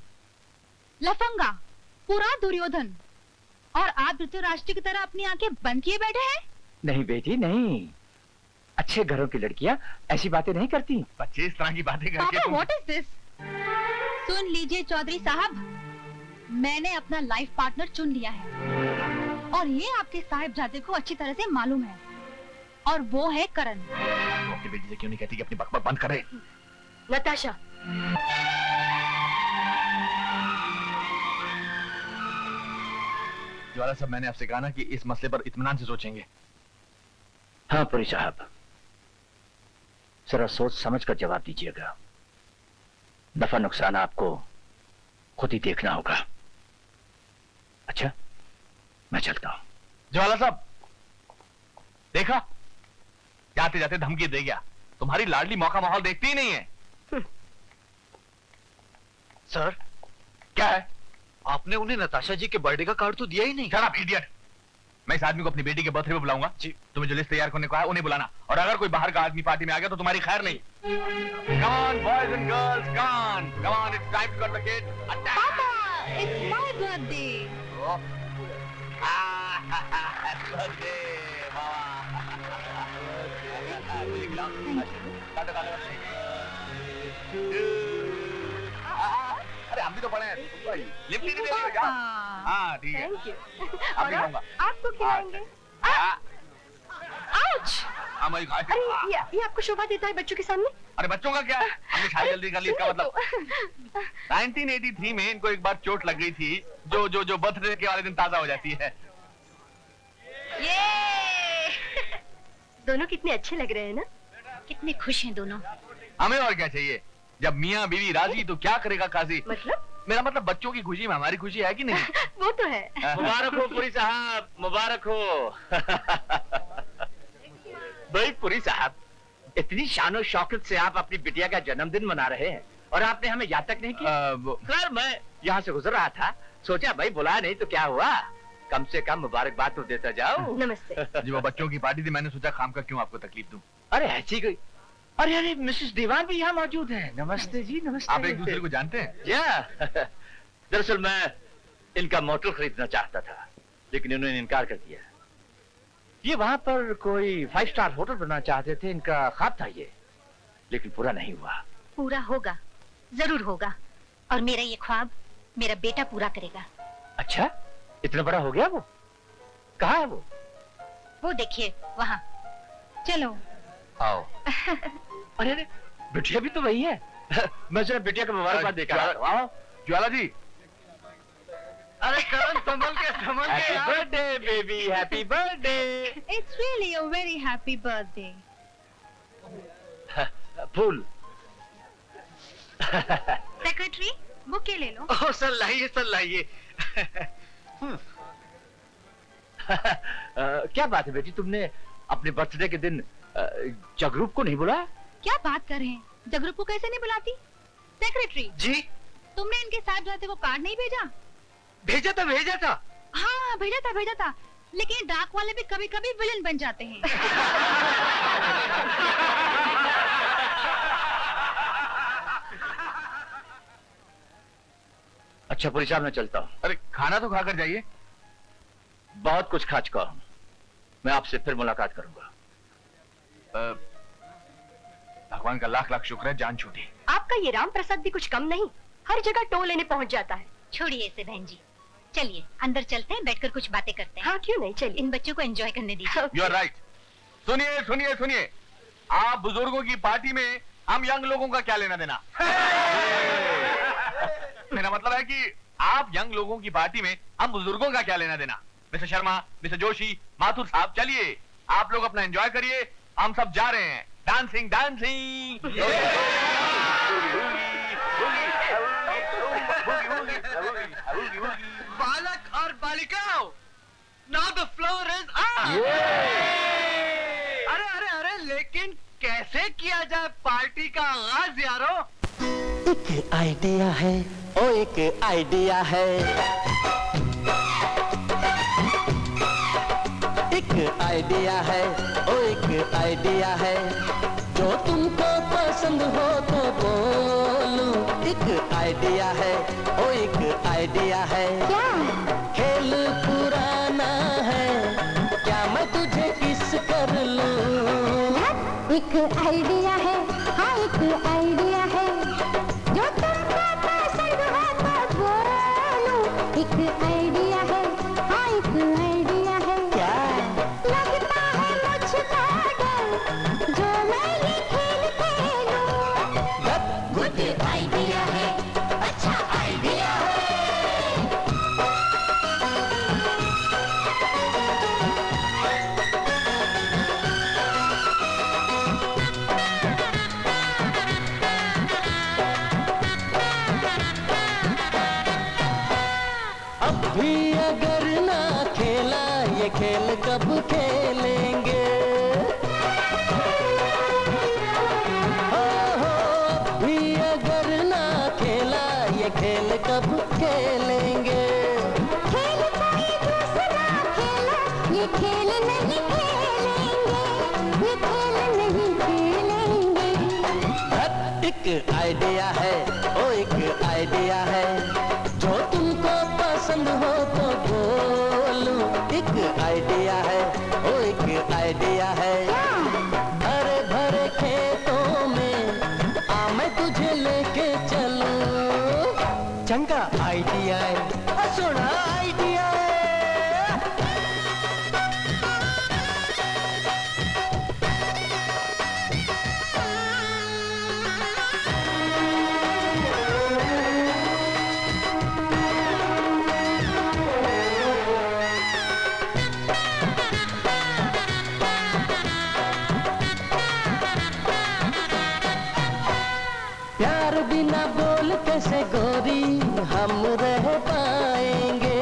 लफंगा, पूरा दुर्योधन। और आप धृतराष्ट्र की तरह अपनी आंखें बंद किए बैठे हैं? नहीं बेटी नहीं, अच्छे घरों की लड़कियां ऐसी बातें नहीं करती। बच्चे इस तरह की बातें करके पापा, व्हाट इज दिस? सुन लीजिए चौधरी साहब, मैंने अपना लाइफ पार्टनर चुन लिया है और ये आपके साहिबजादे को अच्छी तरह से मालूम है, और वो है करण। तो अपनी बेटी से क्यों नहीं कहती कि अपनी बकबक बंद करे? नताशा, ज्वाला साहब, मैंने आपसे कहा ना कि इस मसले पर इत्मीनान से सोचेंगे। हाँ पुरी साहब, जरा सोच समझ कर जवाब दीजिएगा। नफा नुकसान आपको खुद ही देखना होगा। अच्छा, मैं चलता हूं। ज्वाला साहब, देखा, जाते जाते धमकी दे गया। तुम्हारी लाडली मौका माहौल देखती ही नहीं है। सर, क्या है? आपने उन्हें नताशा जी के बर्थडे का कार्ड तो दिया ही नहीं। Shut up idiot. मैं इस आदमी को अपनी बेटी के बर्थडे पे बुलाऊंगा। तुम्हें जो लिस्ट तैयार करने को है उन्हें बुलाना, और अगर कोई बाहर का आदमी पार्टी में आ गया तो तुम्हारी खैर नहीं। Come on, boys and girls, come on, come on, it's time to cut the cake. पापा, it's my birthday. अरे हम भी तो पढ़े हैं, लिफ्ट नहीं देंगे क्या? हाँ ठीक है। Thank you. आप भी खाऊंगा। आपको खिलाएंगे। आउच! अरे ये आपको शोभा देता है बच्चों के सामने? अरे बच्चों का क्या? हमने शादी जल्दी कर ली, इसका मतलब 1983 में इनको एक बार चोट लग गई थी, जो बर्थडे के वाले दिन ताजा हो जाती है। ये दोनों कितने अच्छे लग रहे हैं ना? कितने खुश हैं दोनों। हमें और क्या चाहिए? जब मियाँ बीवी राजी तो क्या करेगा काजी? मतलब? मेरा मतलब बच्चों की खुशी में हमारी खुशी है कि नहीं? वो तो है। मुबारक हो पुरी साहब, मुबारक हो। भाई पुरी साहब, इतनी शानो शौकत से आप अपनी बिटिया का जन्मदिन मना रहे हैं और आपने हमें याद तक नहीं किया। खैर, मैं यहाँ से गुजर रहा था, सोचा भाई बुलाया नहीं तो क्या हुआ, कम से कम मुबारकबाद तो देता जाओ। नमस्ते। जी, वो बच्चों की पार्टी थी, मैंने सोचा खाम का क्यों आपको तकलीफ दूं। अरे ऐसी कोई, अरे अरे मिसेस दीवान भी यहाँ मौजूद है। नमस्ते जी, नमस्ते। आप एक दूसरे को जानते हैं? दरअसल मैं इनका मोटर खरीदना चाहता था, लेकिन इन्होंने इनकार कर दिया। ये वहां पर कोई 5 स्टार होटल बनाना चाहते थे, इनका ख्वाब था ये, लेकिन पूरा नहीं हुआ। पूरा होगा, जरूर होगा, और मेरा ये ख्वाब मेरा बेटा पूरा करेगा। अच्छा, इतना बड़ा हो गया वो? कहाँ है वो? वो देखिए वहाँ। चलो आओ। अरे अरे, बिटिया भी तो वही है। मैं जरा बिटिया का मुबारकबाद देकर आओ। ज्वाला जी। अरे करण, संभल के happy birthday baby, happy birthday. It's really a very happy birthday. फूल। सेक्रेटरी, बुके ले लो। ओह सर लाइए सर लाइए। क्या बात है बेटी, तुमने अपने बर्थडे के दिन जगरूप को नहीं बुलाया? क्या बात कर रहे हैं, जगरूप को कैसे नहीं बुलाती? सेक्रेटरी जी, तुमने इनके साहबजादे को कार्ड नहीं भेजा? भेजा था। हाँ भेजा था, लेकिन डाक वाले भी कभी कभी विलन बन जाते हैं। अच्छा पुलिस साहब, मैं चलता हूँ। अरे खाना तो खाकर जाइए। बहुत कुछ खा चुका हूँ, मैं आपसे फिर मुलाकात करूंगा। भगवान का लाख लाख शुक्र है जान छूटी। आपका ये राम प्रसाद भी कुछ कम नहीं, हर जगह टो लेने पहुंच जाता है। छोड़िए इसे बहन जी, चलिए अंदर चलते हैं, बैठकर कुछ बातें करते हैं। हाँ क्यों नहीं, चलिए। इन बच्चों को एंजॉय करने दीजिए। You are right. सुनिए सुनिए सुनिए, आप बुजुर्गों की पार्टी में हम यंग लोगों का क्या लेना देना? मेरा मतलब है कि आप यंग लोगों की पार्टी में हम बुजुर्गों का क्या लेना देना? मिस्टर शर्मा, मिस्टर जोशी, माथुर साहब, चलिए आप लोग अपना एंजॉय करिए, हम सब जा रहे हैं। Dancing dancing. बालक और बालिकाओं, now the floor is up. अरे लेकिन कैसे किया जाए पार्टी का आगाज यारो? एक आइडिया है, ओ एक आइडिया है, एक आइडिया है, ओ एक आइडिया है, जो तुमको पसंद हो तो बोलूं। एक आइडिया है, ओ एक आइडिया है, क्या खेल पुराना है, क्या मैं तुझे किस कर लूं? एक आइडिया है, हाँ एक आइडिया है, जो तुमको पसंद हो तो बोलो। एक आइडिया है, हाँ एक आइडिया है, क्या लगता है मुझको डर, जो मैं ये खेल खेलूं। गुड आइडिया है, अच्छा आइडिया है। अब भी अगर ना खेला ये खेल कब खेलेंगे? हो अब भी अगर ना खेला ये खेल कब खेलेंगे? खेल कोई दूसरा खेला, ये खेल नहीं खेलेंगे, ये खेल नहीं खेलेंगे। एक आइडिया है, ओ एक आइडिया है, जो तुमको पसंद हो तो बोलूं। एक आइडिया है, ओ एक आइडिया है, हरे भरे खेतों में आ मैं तुझे लेके चलूं। चंगा आइडिया है, सोना आइडिया है। प्यार बिना बोल कैसे गोरी हम रह पाएंगे?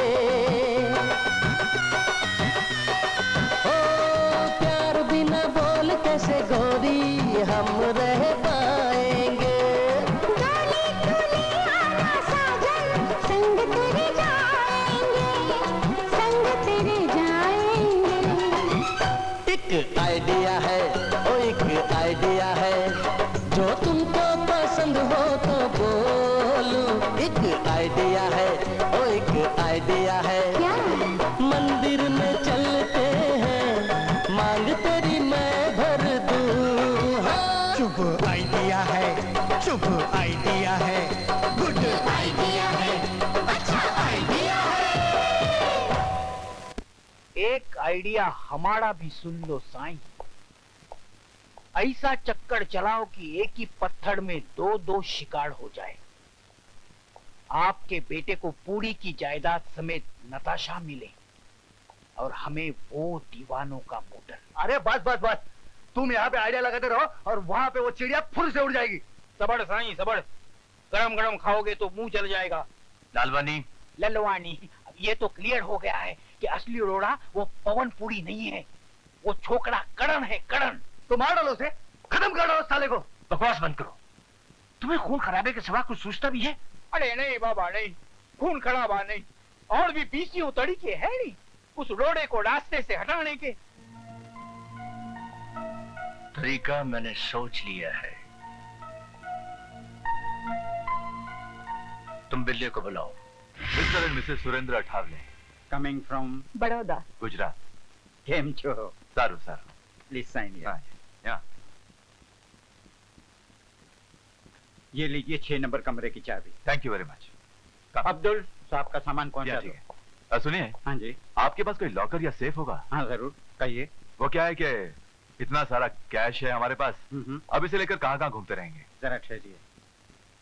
ओ प्यार बिना बोल कैसे गोरी हम रह पाएंगे? डोली डोली आना साजन, संग तेरे जाएंगे, संग तेरे जाएंगे। एक आइडिया है, ओ एक आइडिया है, जो तुमको पसंद हो तो बोलूं। एक आइडिया है, ओ एक आइडिया है, मंदिर में चलते हैं, मांग तेरी मैं भर दूं। हाँ। शुभ आइडिया है, शुभ आइडिया है, गुड आइडिया है, अच्छा आइडिया है। एक आइडिया हमारा भी सुन लो साईं। ऐसा चक्कर चलाओ कि एक ही पत्थर में दो दो शिकार हो जाए। आपके बेटे को पूरी की जायदाद समेत नताशा मिले और हमें वो दीवानों का मोटर। अरे बस बस बस, तुम यहाँ पे आइडिया लगाते रहो और वहाँ पे वो चिड़िया फुर से उड़ जाएगी। सबड़ साईं सबड़, गरम गरम खाओगे तो मुंह जल जाएगा। लालवानी, ललवानी, अब ये तो क्लियर हो गया है कि असली अरोड़ा वो पवन पूरी नहीं है, वो छोकरा करण है, करण। तो मार डालो उसे, खत्म कर दो उस साले को। बकवास बंद करो। तुम्हें खून खराबे के सिवा कुछ सोचता भी है? अरे नहीं बाबा नहीं, खून खराबा नहीं, और भी 20 तरीके है नहीं उस रोड़े को रास्ते से हटाने के। तरीका मैंने सोच लिया है। तुम बिल्ली को बुलाओ। Mr and Mrs Surendra Athavale, coming from Baroda. Gujarat. केम छो? सारू सारू। प्लीज साइन हाँ, यहाँ। ये लीजिए 6 नंबर कमरे की चाबी। Thank you very much. Abdul साहब का सामान पहुंचा दो। सुनिए, हाँ जी। आपके पास कोई लॉकर या सेफ होगा? हाँ जरूर, कहिए। वो क्या है कि इतना सारा कैश है हमारे पास, अब इसे लेकर कहाँ कहाँ घूमते रहेंगे। जरा ठहरिए।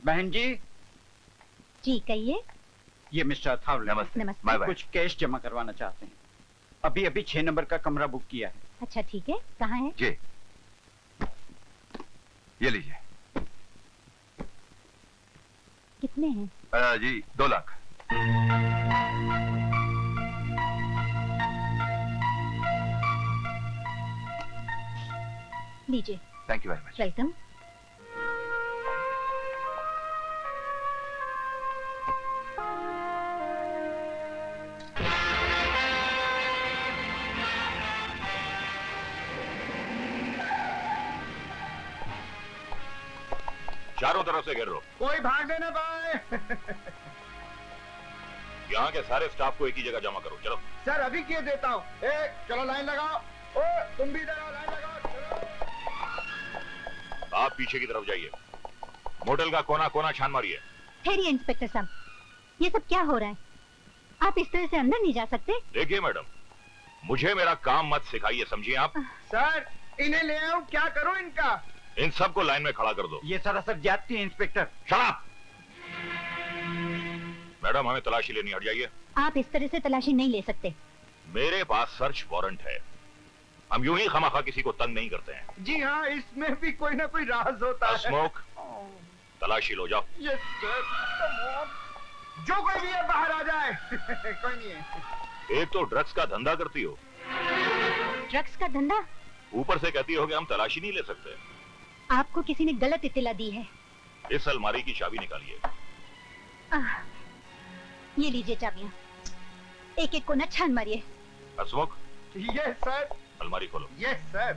बहन जी। जी कहिए। ये मिस्टर थावले। नमस्ते। नमस्ते। बाय। कुछ कैश जमा करवाना चाहते हैं। अभी अभी 6 नंबर का कमरा बुक किया है। अच्छा ठीक है, कहाँ है? जी, ये लीजिए। कितने हैं? जी 2 लाख। लीजिए। Thank you very much. Welcome. चारों तरफ से घेर लो, कोई भागने ना पाए। यहाँ के सारे स्टाफ को एक ही जगह जमा करो। चलो सर अभी किए देता हूँ। चलो लाइन लगाओ। ओ तुम भी इधर आओ, लाइन लगाओ। चलो। आप पीछे की तरफ जाइए, मोटल का कोना कोना छान मारिए। ठहरिए इंस्पेक्टर साहब, ये सब क्या हो रहा है? आप इस तरह से अंदर नहीं जा सकते। देखिए मैडम, मुझे मेरा काम मत सिखाइए, समझिए आप। सर इन्हें ले आओ, क्या करूं इनका? इन सबको लाइन में खड़ा कर दो। ये सरासर ज्यादती है इंस्पेक्टर। शराब। मैडम हमें तलाशी लेनी, हट जाइए। आप इस तरह से तलाशी नहीं ले सकते। मेरे पास सर्च वारंट है, हम यूं ही खामखा किसी को तंग नहीं करते हैं। जी हाँ, इसमें भी कोई ना कोई राज होता है। स्मोक, तलाशी लो, जाओ। Yes sir. जो कोई भी है बाहर आ जाए। कोई नहीं है। एक तो ड्रग्स का धंधा करती हो, ड्रग्स का धंधा? ऊपर से कहती हो कि हम तलाशी नहीं ले सकते। आपको किसी ने गलत इत्तला दी है। इस अलमारी की चाबी निकालिए। ये लीजिए चाबियां, एक एक कोना छान मारिए। हसमुख। Yes sir. अलमारी खोलो। Yes sir.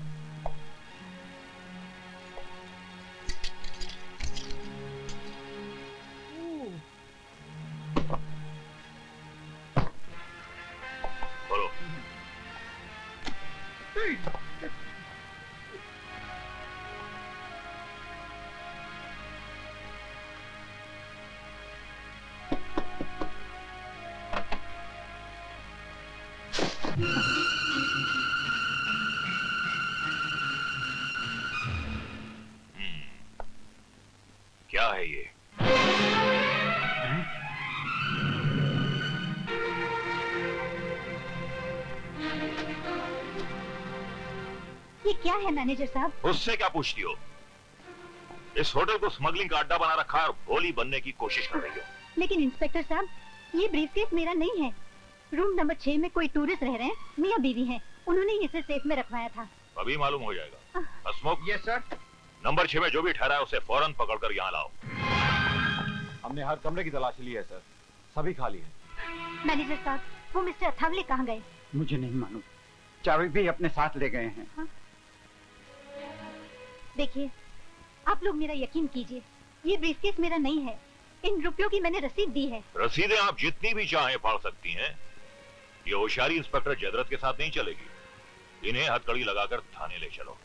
खोलो। क्या है ये? ये क्या है मैनेजर साहब? उससे क्या पूछती हो? इस होटल को स्मगलिंग का अड्डा बना रखा है और भोली बनने की कोशिश कर रही हो। लेकिन इंस्पेक्टर साहब, ये ब्रीफकेस मेरा नहीं है। रूम नंबर 6 में कोई टूरिस्ट रह रहे हैं, मियां बीवी हैं। उन्होंने इसे सेफ में रखवाया था। अभी मालूम हो जाएगा। हसमुख। Yes sir. नंबर 6 में जो भी ठहरा है उसे फौरन पकड़कर यहाँ लाओ। हमने हर कमरे की तलाशी ली है सर, सभी खाली है। मैनेजर साहब, वो मिस्टर अथावले कहाँ गए? मुझे नहीं मालूम, चाबी भी अपने साथ ले गए हैं। हाँ? देखिए, आप लोग मेरा यकीन कीजिए, ये ब्रीफकेस मेरा नहीं है। इन रुपयों की मैंने रसीद दी है। रसीदें आप जितनी भी चाहें फाड़ सकती हैं। ये होशियारी इंस्पेक्टर जयद्रथ के साथ नहीं चलेगी। इन्हें हथकड़ी लगाकर थाने ले चलो।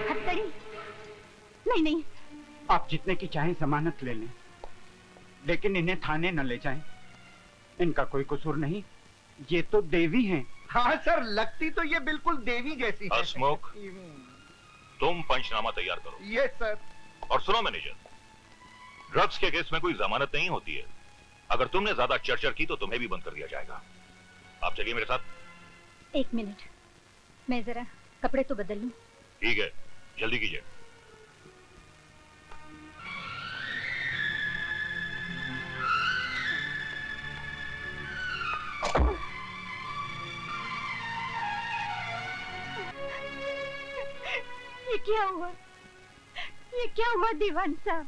हथकड़ी? नहीं नहीं। आप जितने की चाहें जमानत ले लें, लेकिन इन्हें थाने न ले जाएं। इनका कोई कसूर नहीं, ये तो देवी हैं। हाँ सर, लगती तो ये बिल्कुल देवी जैसी है। हसमुख, तुम पंचनामा तैयार करो। Yes sir. और सुनो मैनेजर, ड्रग्स के केस में कोई जमानत नहीं होती है। अगर तुमने ज्यादा चर्चा की तो तुम्हें भी बंद कर दिया जाएगा। आप चलिए मेरे साथ। 1 मिनट, मैं जरा कपड़े तो बदल लूं। ठीक है, जल्दी कीजिए। क्या हुआ? ये क्या हुआ दीवान साहब?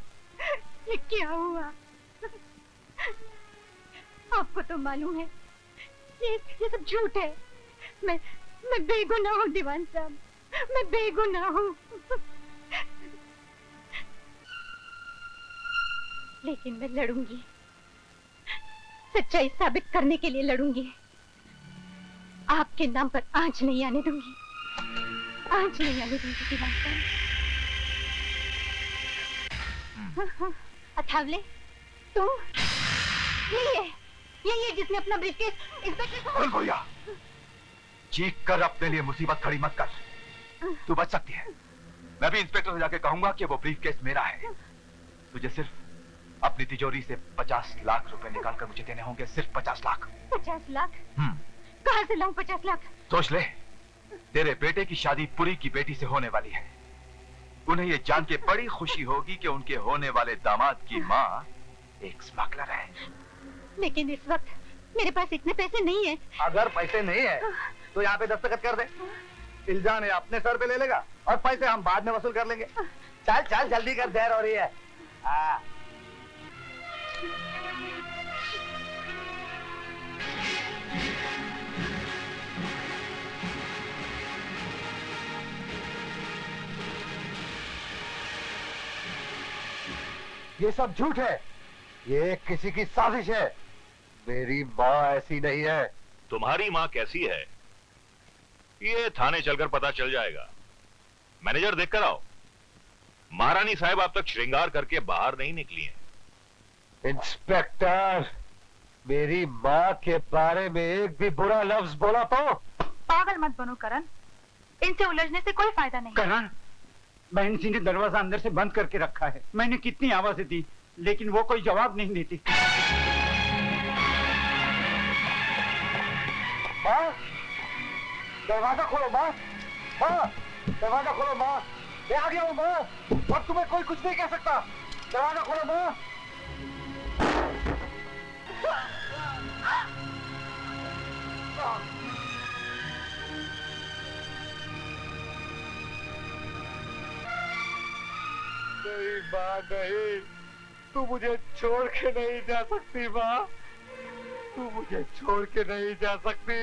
ये क्या हुआ? आपको तो मालूम है ये सब झूठ है। मैं बेगुनाह हूँ दीवान साहब, मैं बेगुनाह हूँ। लेकिन मैं लड़ूंगी, सच्चाई साबित करने के लिए लड़ूंगी। आपके नाम पर आंच नहीं आने दूंगी, आंच नहीं आने दूंगी दीवान साहब। अथावले, तुम ये जिसने अपना ब्रीफकेस इंस्पेक्टर को चीख कर अपने लिए मुसीबत खड़ी मत कर। तू बच सकती है। मैं भी इंस्पेक्टर से जाके कहूंगा कि वो ब्रीफकेस मेरा है। तुझे सिर्फ अपनी तिजोरी से 50 लाख रुपए निकालकर मुझे देने होंगे, सिर्फ 50 लाख। 50 लाख? कहाँ से लाऊं 50 लाख? सोच ले, तेरे बेटे की शादी पुरी की बेटी से होने वाली है। उन्हें ये जान के बड़ी खुशी होगी कि उनके होने वाले दामाद की माँ एक स्मगलर है। लेकिन इस वक्त मेरे पास इतने पैसे नहीं है। अगर पैसे नहीं है तो यहाँ पे दस्तखत कर दे। इल्जाम है अपने सर पे ले लेगा और पैसे हम बाद में वसूल कर लेंगे। चल चल जल्दी कर, देर हो रही है। ये सब झूठ है, ये किसी की साजिश है। मेरी माँ ऐसी नहीं है। तुम्हारी माँ कैसी है ये थाने चलकर पता चल जाएगा। मैनेजर देख कर आओ। महारानी साहब अब तक श्रृंगार करके बाहर नहीं निकली हैं। इंस्पेक्टर, मेरी माँ के बारे में एक भी बुरा लफ्ज बोला तो? पागल मत बनो करण, इनसे उलझने से कोई फायदा नहीं। करण, बहन जी ने दरवाजा अंदर से बंद करके रखा है। मैंने कितनी आवाजें दी लेकिन वो कोई जवाब नहीं देती। माँ, दरवाजा खोलो माँ, माँ, दरवाजा खोलो माँ। मैं आ गया हूँ माँ, अब तुम्हें कोई कुछ नहीं कह सकता। दरवाजा खोलो माँ। नहीं माँ नहीं, तू मुझे छोड़ के नहीं जा सकती माँ, तू मुझे छोड़ के नहीं जा सकती।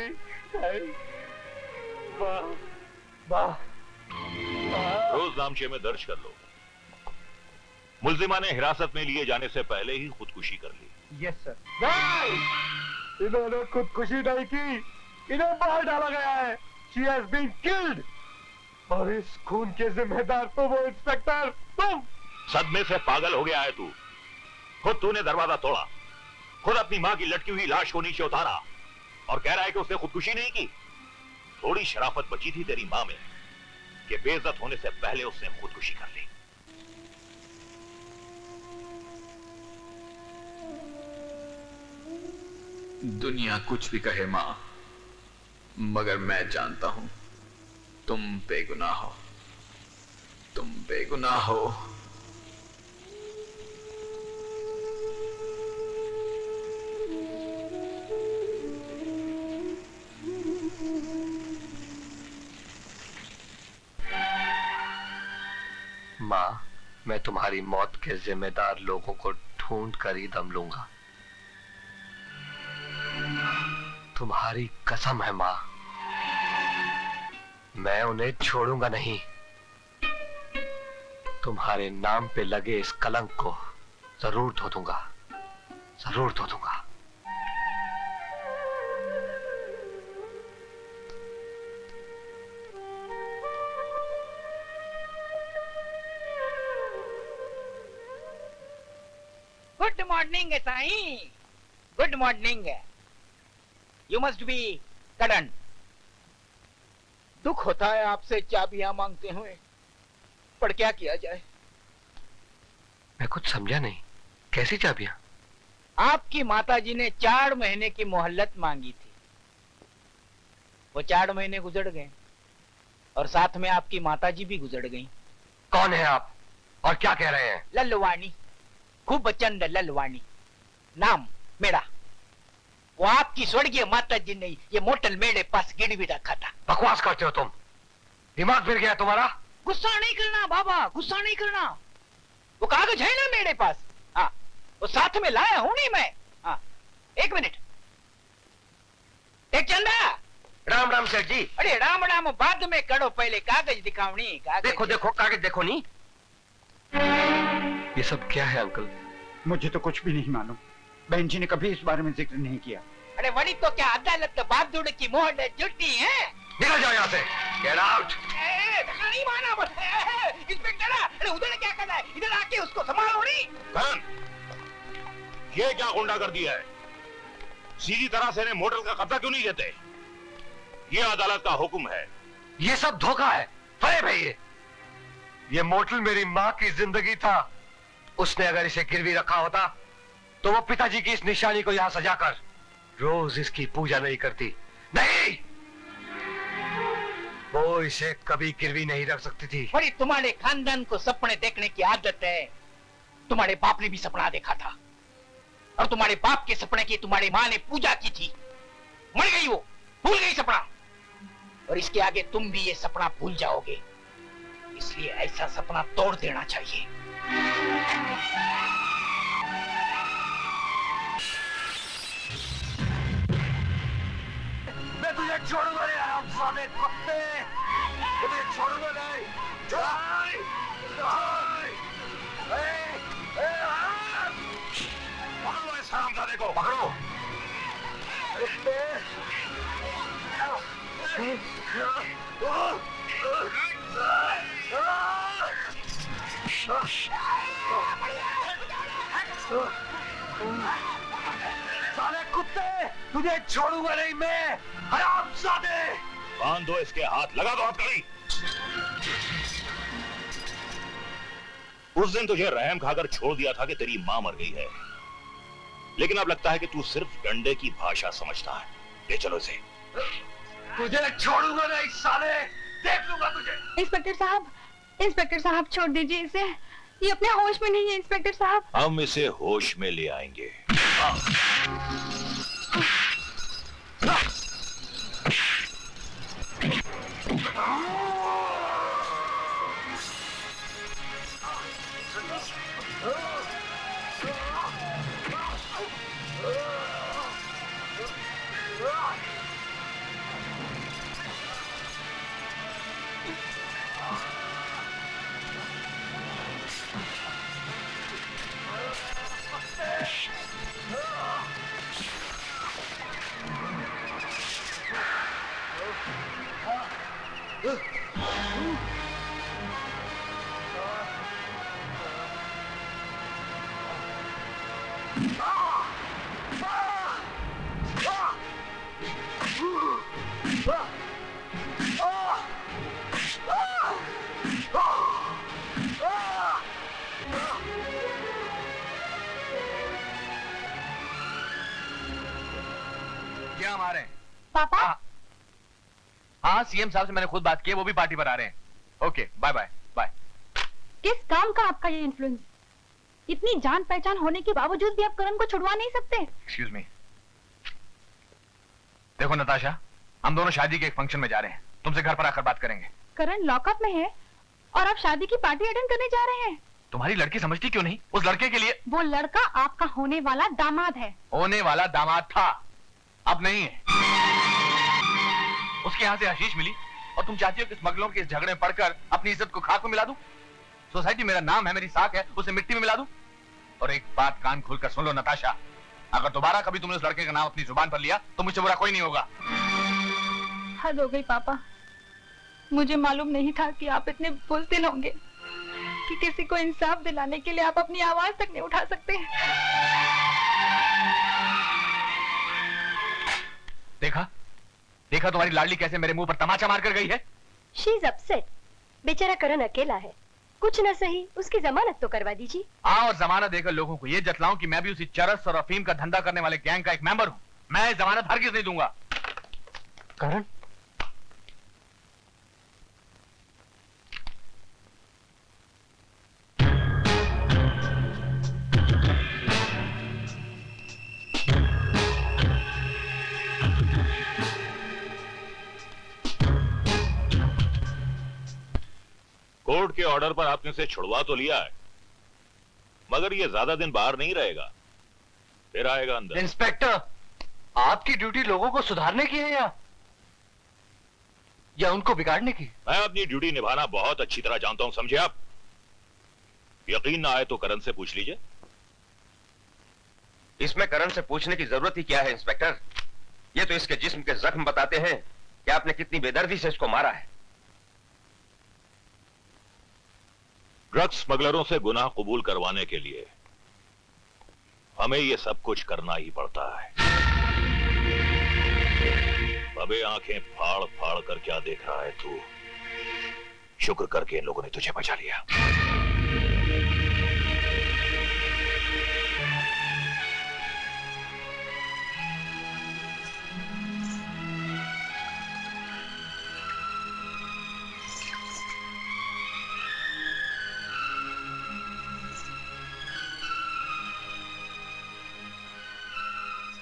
नहीं माँ, माँ, रोज नामचे में दर्ज कर लो। मुल्जिमा ने हिरासत में लिए जाने से पहले ही खुदकुशी कर ली। Yes sir. नहीं, इन्होंने खुदकुशी नहीं की, इन्हें मार डाला गया है। She has been killed। और इस खून के जिम्मेदार तो वो इंस्पेक्टर तुम। सदमे से पागल हो गया है तू। खुद तूने दरवाजा तोड़ा, खुद अपनी माँ की लटकी हुई लाश को नीचे उतारा और कह रहा है कि उसने खुदकुशी नहीं की। थोड़ी शराफत बची थी तेरी माँ में कि बेइज्जत होने से पहले उसने खुदकुशी कर ली। दुनिया कुछ भी कहे मां, मगर मैं जानता हूं तुम बेगुनाह हो, तुम बेगुनाह हो। माँ, मैं तुम्हारी मौत के जिम्मेदार लोगों को ढूंढ कर ही दम लूंगा। तुम्हारी कसम है माँ, मैं उन्हें छोड़ूंगा नहीं। तुम्हारे नाम पे लगे इस कलंक को जरूर धो दूंगा, जरूर धो दूंगा। Good morning Sai, good morning. You must be Karan. दुख होता है आपसे चाबियां मांगते हुए, पर क्या किया जाए। मैं कुछ समझा नहीं, कैसी चाबियां? आपकी माताजी ने 4 महीने की मोहल्लत मांगी थी। वो 4 महीने गुजर गए और साथ में आपकी माताजी भी गुजर गईं। कौन है आप और क्या कह रहे हैं? लल्लवानी, खूब चंद लल्लवानी नाम मेरा। वो आपकी स्वर्गीय माताजी ने ये मोटल मेरे पास गिरवी रखा था। बकवास करते हो तुम, दिमाग फिर गया तुम्हारा? गुस्सा नहीं करना बाबा, गुस्सा नहीं करना। वो कागज है ना मेरे पास, हाँ वो साथ में लाया हूं नहीं मैं। हाँ एक मिनट, एक चंदा। राम राम सेठ जी। अरे राम राम बाद में करो, पहले कागज दिखावनी। कागज देखो देखो कागज देखो नी। ये सब क्या है अंकल? मुझे तो कुछ भी नहीं मालूम, बहन जी ने कभी इस बारे में जिक्र नहीं किया। अरे वही तो क्या अदालत बहादुर की मोहर जुटी है। निकल जाओ यहाँ से। Get out. नहीं माना बस। इंस्पेक्टर अरे उधर क्या करना है, इधर आके उसको संभालो नहीं। करण, ये क्या गुंडा कर दिया है? सीधी तरह से इन्हें मोटर का कब्जा क्यों नहीं देते? ये अदालत का हुक्म है। ये सब धोखा है अरे भाई। ये मोटल मेरी माँ की जिंदगी था। उसने अगर इसे गिरवी रखा होता तो वो पिताजी की इस निशानी को यहां सजाकर रोज इसकी पूजा नहीं करती। नहीं, वो इसे कभी गिरवी नहीं रख सकती थी। अरे तुम्हारे खानदान को सपने देखने की आदत है। तुम्हारे बाप ने भी सपना देखा था, और तुम्हारे बाप के सपने की तुम्हारी माँ ने पूजा की थी। मर गई वो, भूल गई सपना। और इसके आगे तुम भी ये सपना भूल जाओगे, इसलिए ऐसा सपना तोड़ देना चाहिए। मैं तुझे छोड़ूंगा नहीं हरामजादे कुत्ते, तुझे छोड़ूंगा नहीं। पकड़ो इस हरामजादे को, पकड़ो। साले कुत्ते, तुझे छोड़ूंगा नहीं मैं हरामजादे। बांध दो इसके हाथ, लगा दो हथकड़ी। उस दिन तुझे रहम खाकर छोड़ दिया था कि तेरी मां मर गई है, लेकिन अब लगता है कि तू सिर्फ डंडे की भाषा समझता है। ले चलो इसे। तुझे छोड़ूंगा नहीं साले, देख लूंगा तुझे। इंस्पेक्टर साहब छोड़ दीजिए इसे, ये अपने होश में नहीं है। इंस्पेक्टर साहब, हम इसे होश में ले आएंगे। ये हमारे पापा। हाँ, सीएम साहब से मैंने खुद बात की है, वो भी पार्टी पर आ रहे हैं। Okay, bye bye bye. किस काम का आपका ये इन्फ्लुएंस? इतनी जान पहचान होने के बावजूद भी आप करण को छुड़वा नहीं सकते? Excuse me. देखो नताशा, हम दोनों शादी के एक फंक्शन में जा रहे हैं, तुमसे घर पर आकर बात करेंगे। करण लॉकअप में है और आप शादी की पार्टी अटेंड करने जा रहे हैं। तुम्हारी लड़की समझती क्यों नहीं? उस लड़के के लिए वो लड़का आपका होने वाला दामाद है। होने वाला दामाद था, अब नहीं है। उसके यहाँ से आशीष मिली और तुम चाहती हो कि स्मगलरों के इस झगड़े में पड़कर अपनी इज्जत को खाक में मिला दूं? सोसाइटी मेरा नाम है, मेरी साख है, उसे मिट्टी में मिला दूं? और एक बात कान खोलकर सुन लो नताशा, अगर दोबारा कभी तुमने उस लड़के का नाम अपनी जुबान पर लिया तो मुझसे बुरा कोई नहीं होगा। हद हो गई पापा, मुझे मालूम नहीं था कि आप इतने बुज़दिल होंगे कि किसी को इंसाफ दिलाने के लिए आप अपनी आवाज तक नहीं उठा सकते। देखा देखा तुम्हारी लाडली कैसे मेरे मुंह पर तमाचा मार कर गई है। She is upset. बेचारा करण अकेला है, कुछ न सही उसकी जमानत तो करवा दीजिए। हाँ, और जमानत देकर लोगों को ये जतलाऊं कि मैं भी उसी चरस और अफीम का धंधा करने वाले गैंग का एक मेंबर हूँ। मैं जमानत हरगिज़ नहीं दूंगा। करण, कोर्ट के ऑर्डर पर आपने उसे छुड़वा तो लिया है, मगर ये ज्यादा दिन बाहर नहीं रहेगा, फिर आएगा अंदर। इंस्पेक्टर, आपकी ड्यूटी लोगों को सुधारने की है या उनको बिगाड़ने की? मैं अपनी ड्यूटी निभाना बहुत अच्छी तरह जानता हूं, समझे आप? यकीन ना आए तो करण से पूछ लीजिए। इसमें करण से पूछने की जरूरत ही क्या है इंस्पेक्टर? ये तो इसके जिस्म के जख्म बताते हैं कि आपने कितनी बेदर्दी से इसको मारा है। ड्रग्स स्मगलरों से गुनाह कबूल करवाने के लिए हमें ये सब कुछ करना ही पड़ता है। अबे आंखें फाड़ फाड़ कर क्या देख रहा है तू? शुक्र करके इन लोगों ने तुझे बचा लिया।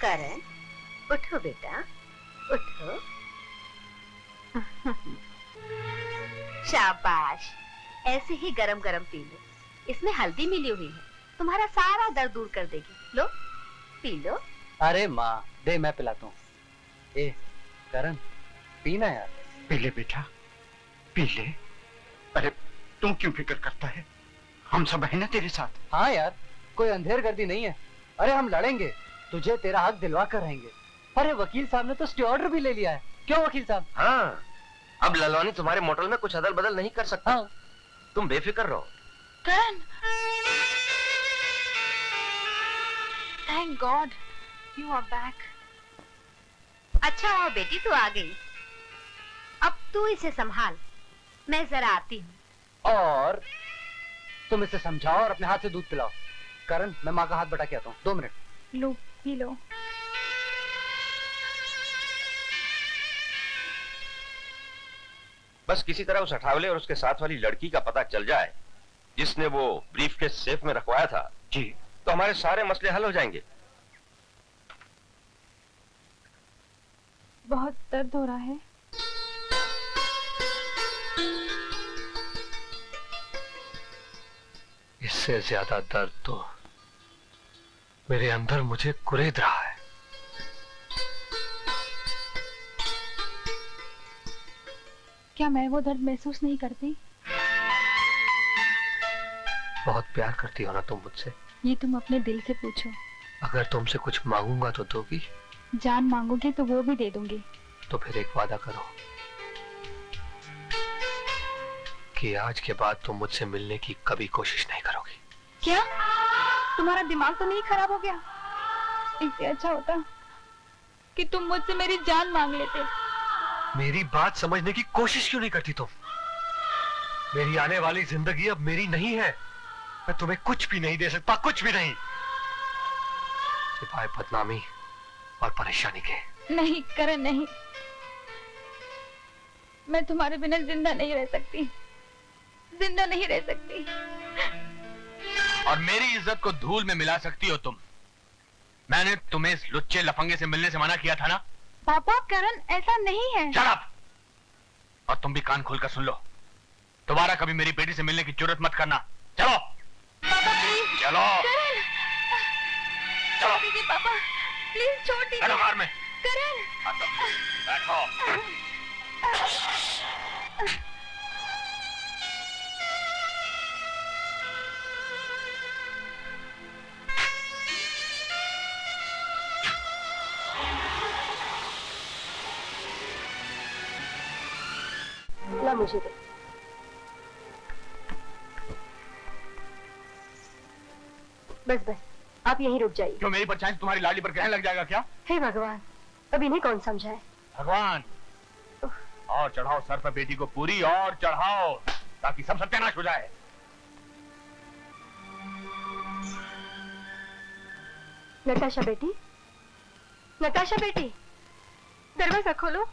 करण, उठो बेटा, उठो। शाबाश, ऐसे ही गरम गरम पी लो, इसमें हल्दी मिली हुई है, तुम्हारा सारा दर्द दूर कर देगी। लो, पी लो। अरे माँ, दे मैं पिलाता हूँ। ए करण, पीना यार। पी ले बेटा, पी ले। अरे तू क्यों फिक्र करता है, हम सब है ना तेरे साथ। हाँ यार, कोई अंधेरगर्दी नहीं है। अरे हम लड़ेंगे, तुझे तेरा हक दिलवा कर रहेंगे। अरे वकील साहब ने तो स्टे ऑर्डर भी ले लिया है। क्यों वकील साहब? हाँ, अब ललवानी तुम्हारे मोटर में कुछ अदल बदल नहीं कर सकता। हाँ। तुम बेफिक्र रहो। Karan, thank God you are back. अच्छा हुआ बेटी तू आ गई, अब तू इसे संभाल, मैं जरा आती हूँ। और तुम इसे समझाओ और अपने हाथ से दूध पिलाओ। करण, मैं माँ का हाथ बटा के आता हूँ। 2 मिनट। लो, पी लो। बस किसी तरह उस अठावले और उसके साथ वाली लड़की का पता चल जाए जिसने वो ब्रीफकेस सेफ में रखवाया था जी, तो हमारे सारे मसले हल हो जाएंगे। बहुत दर्द हो रहा है। इससे ज्यादा दर्द तो मेरे अंदर मुझे कुरेद रहा है। क्या मैं वो दर्द महसूस नहीं करती? बहुत प्यार करती हो ना तुम मुझसे? ये तुम अपने दिल से पूछो। अगर तुमसे कुछ मांगूंगा तो दोगी? जान मांगोगे तो वो भी दे दूंगी। तो फिर एक वादा करो कि आज के बाद तुम मुझसे मिलने की कभी कोशिश नहीं करोगी। क्या तुम्हारा दिमाग तो नहीं खराब हो गया? इससे अच्छा होता कि तुम मुझसे मेरी जान मांग लेते। मेरी बात समझने की कोशिश क्यों नहीं करती तुम? मेरी आने वाली जिंदगी अब मेरी नहीं है। मैं तुम्हें कुछ भी नहीं दे सकता, कुछ भी नहीं, सिवाय बदनामी और परेशानी के। नहीं करण, नहीं, मैं तुम्हारे बिना जिंदा नहीं रह सकती, जिंदा नहीं रह सकती। और मेरी इज्जत को धूल में मिला सकती हो तुम? मैंने तुम्हें इस लुच्चे लफंगे से मिलने से मना किया था ना? पापा, करण ऐसा नहीं है। Shut up! और तुम भी कान खोलकर सुन लो, दोबारा कभी मेरी बेटी से मिलने की जरूरत मत करना। चलो पापा, प्लीज। चलो करण, चलो दीजिए पापा, प्लीज छोड़ दीजिए। बैठो कार में। करण, बैठो। ला मुझे दे। बस बस, आप यहीं रुक जाइए। क्यों, मेरी परछाई तुम्हारी लाली पर ग्रहण लग जाएगा क्या? हे भगवान, अब इन्हें कौन समझाए। भगवान, और चढ़ाओ सर पर बेटी को पूरी, और चढ़ाओ ताकि सब सत्यानाश हो जाए। नताशा बेटी, नताशा बेटी, दरवाजा खोलो।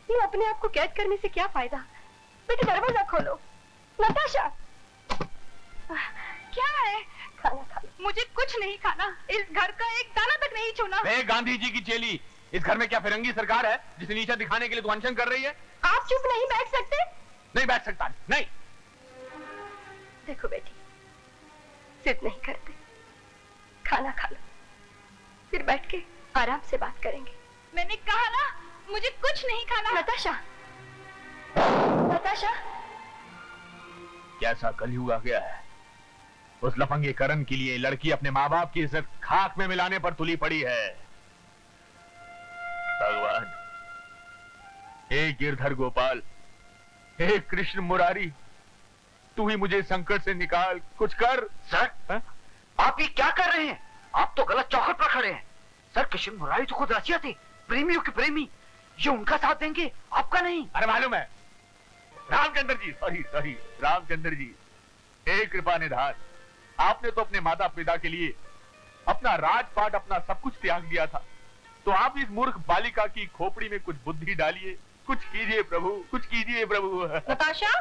ये अपने आप को कैद करने से क्या फायदा? बेटी दरवाजा खोलो। नताशा, क्या है? खाना खा लो। मुझे कुछ नहीं खाना, इस घर का एक दाना तक नहीं छूना। गांधी जी की चेली, इस घर में क्या फिरंगी सरकार है जिसे नीचा दिखाने के लिए तू अनशन कर रही है? आप चुप नहीं बैठ सकते? नहीं बैठ सकता, नहीं। देखो बेटी, जिद नहीं करते, खाना खा लो, फिर बैठ के आराम से बात करेंगे। मैंने कहा ना, मुझे कुछ नहीं खाना। नताशा, नताशा, कैसा कलयुग आ गया है। उस लफंगे करण के लिए लड़की अपने माँ बाप की इज्जत खाक में मिलाने पर तुली पड़ी है। भगवान, हे गिरधर गोपाल, हे कृष्ण मुरारी, तू ही मुझे संकट से निकाल, कुछ कर। सर, आप ये क्या कर रहे हैं? आप तो गलत चौखट पर खड़े हैं। सर, कृष्ण मुरारी तो खुद रसिया थे, प्रेमियों के प्रेमी। ये उनका साथ देंगे, आपका नहीं। अरे मालूम है, रामचंद्र जी, सॉरी रामचंद्र जी, हे कृपा निधान, आपने तो अपने माता पिता के लिए अपना राजपाट, अपना सब कुछ त्याग दिया था। तो आप इस मूर्ख बालिका की खोपड़ी में कुछ बुद्धि डालिए, कुछ कीजिए प्रभु, कुछ कीजिए प्रभु। नताशा,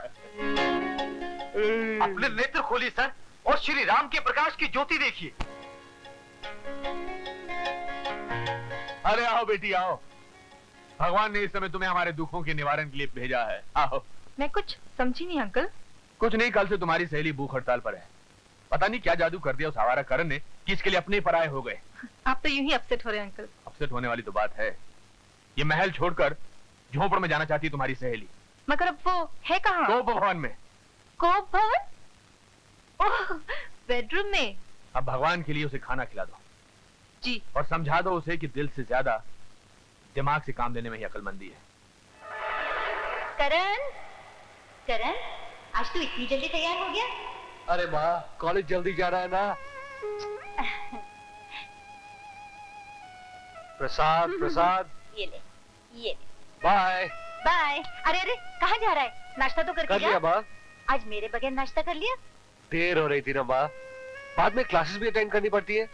अपने नेत्र खोलिए सर, और श्री राम के प्रकाश की ज्योति देखिए। अरे आओ बेटी आओ, भगवान ने इस समय तुम्हें हमारे दुखों के निवारण के लिए भेजा है। आओ। मैं कुछ समझी नहीं अंकल। कुछ नहीं, कल से तुम्हारी सहेली भूख हड़ताल पर है। पता नहीं क्या जादू कर दिया उस आवारा करण ने कि इसके लिए अपने पराये हो गए। आप तो यूं ही अपसेट हो रहे हैं अंकल। अपसेट होने वाली तो बात है, ये महल छोड़कर झोपड़ में जाना चाहती है तुम्हारी सहेली। मगर अब वो है कहाँ? कोप भवन में। कोप भवन? ओह, बेडरूम में। अब भगवान के लिए उसे खाना खिला दो जी, और समझा दो उसे कि दिल से ज्यादा दिमाग से काम लेने में ही अक्लमंदी है। करण, करण, आज तू इतनी जल्दी तैयार हो गया? अरे माँ, कॉलेज जल्दी जा रहा है ना। प्रसाद प्रसाद। ये ले, ये ले। Bye bye. अरे अरे, कहाँ जा रहा है? नाश्ता तो करके कर जा। लिया माँ। आज मेरे बगैर नाश्ता कर लिया? देर हो रही थी ना माँ, बाद में क्लासेस भी अटेंड करनी पड़ती है,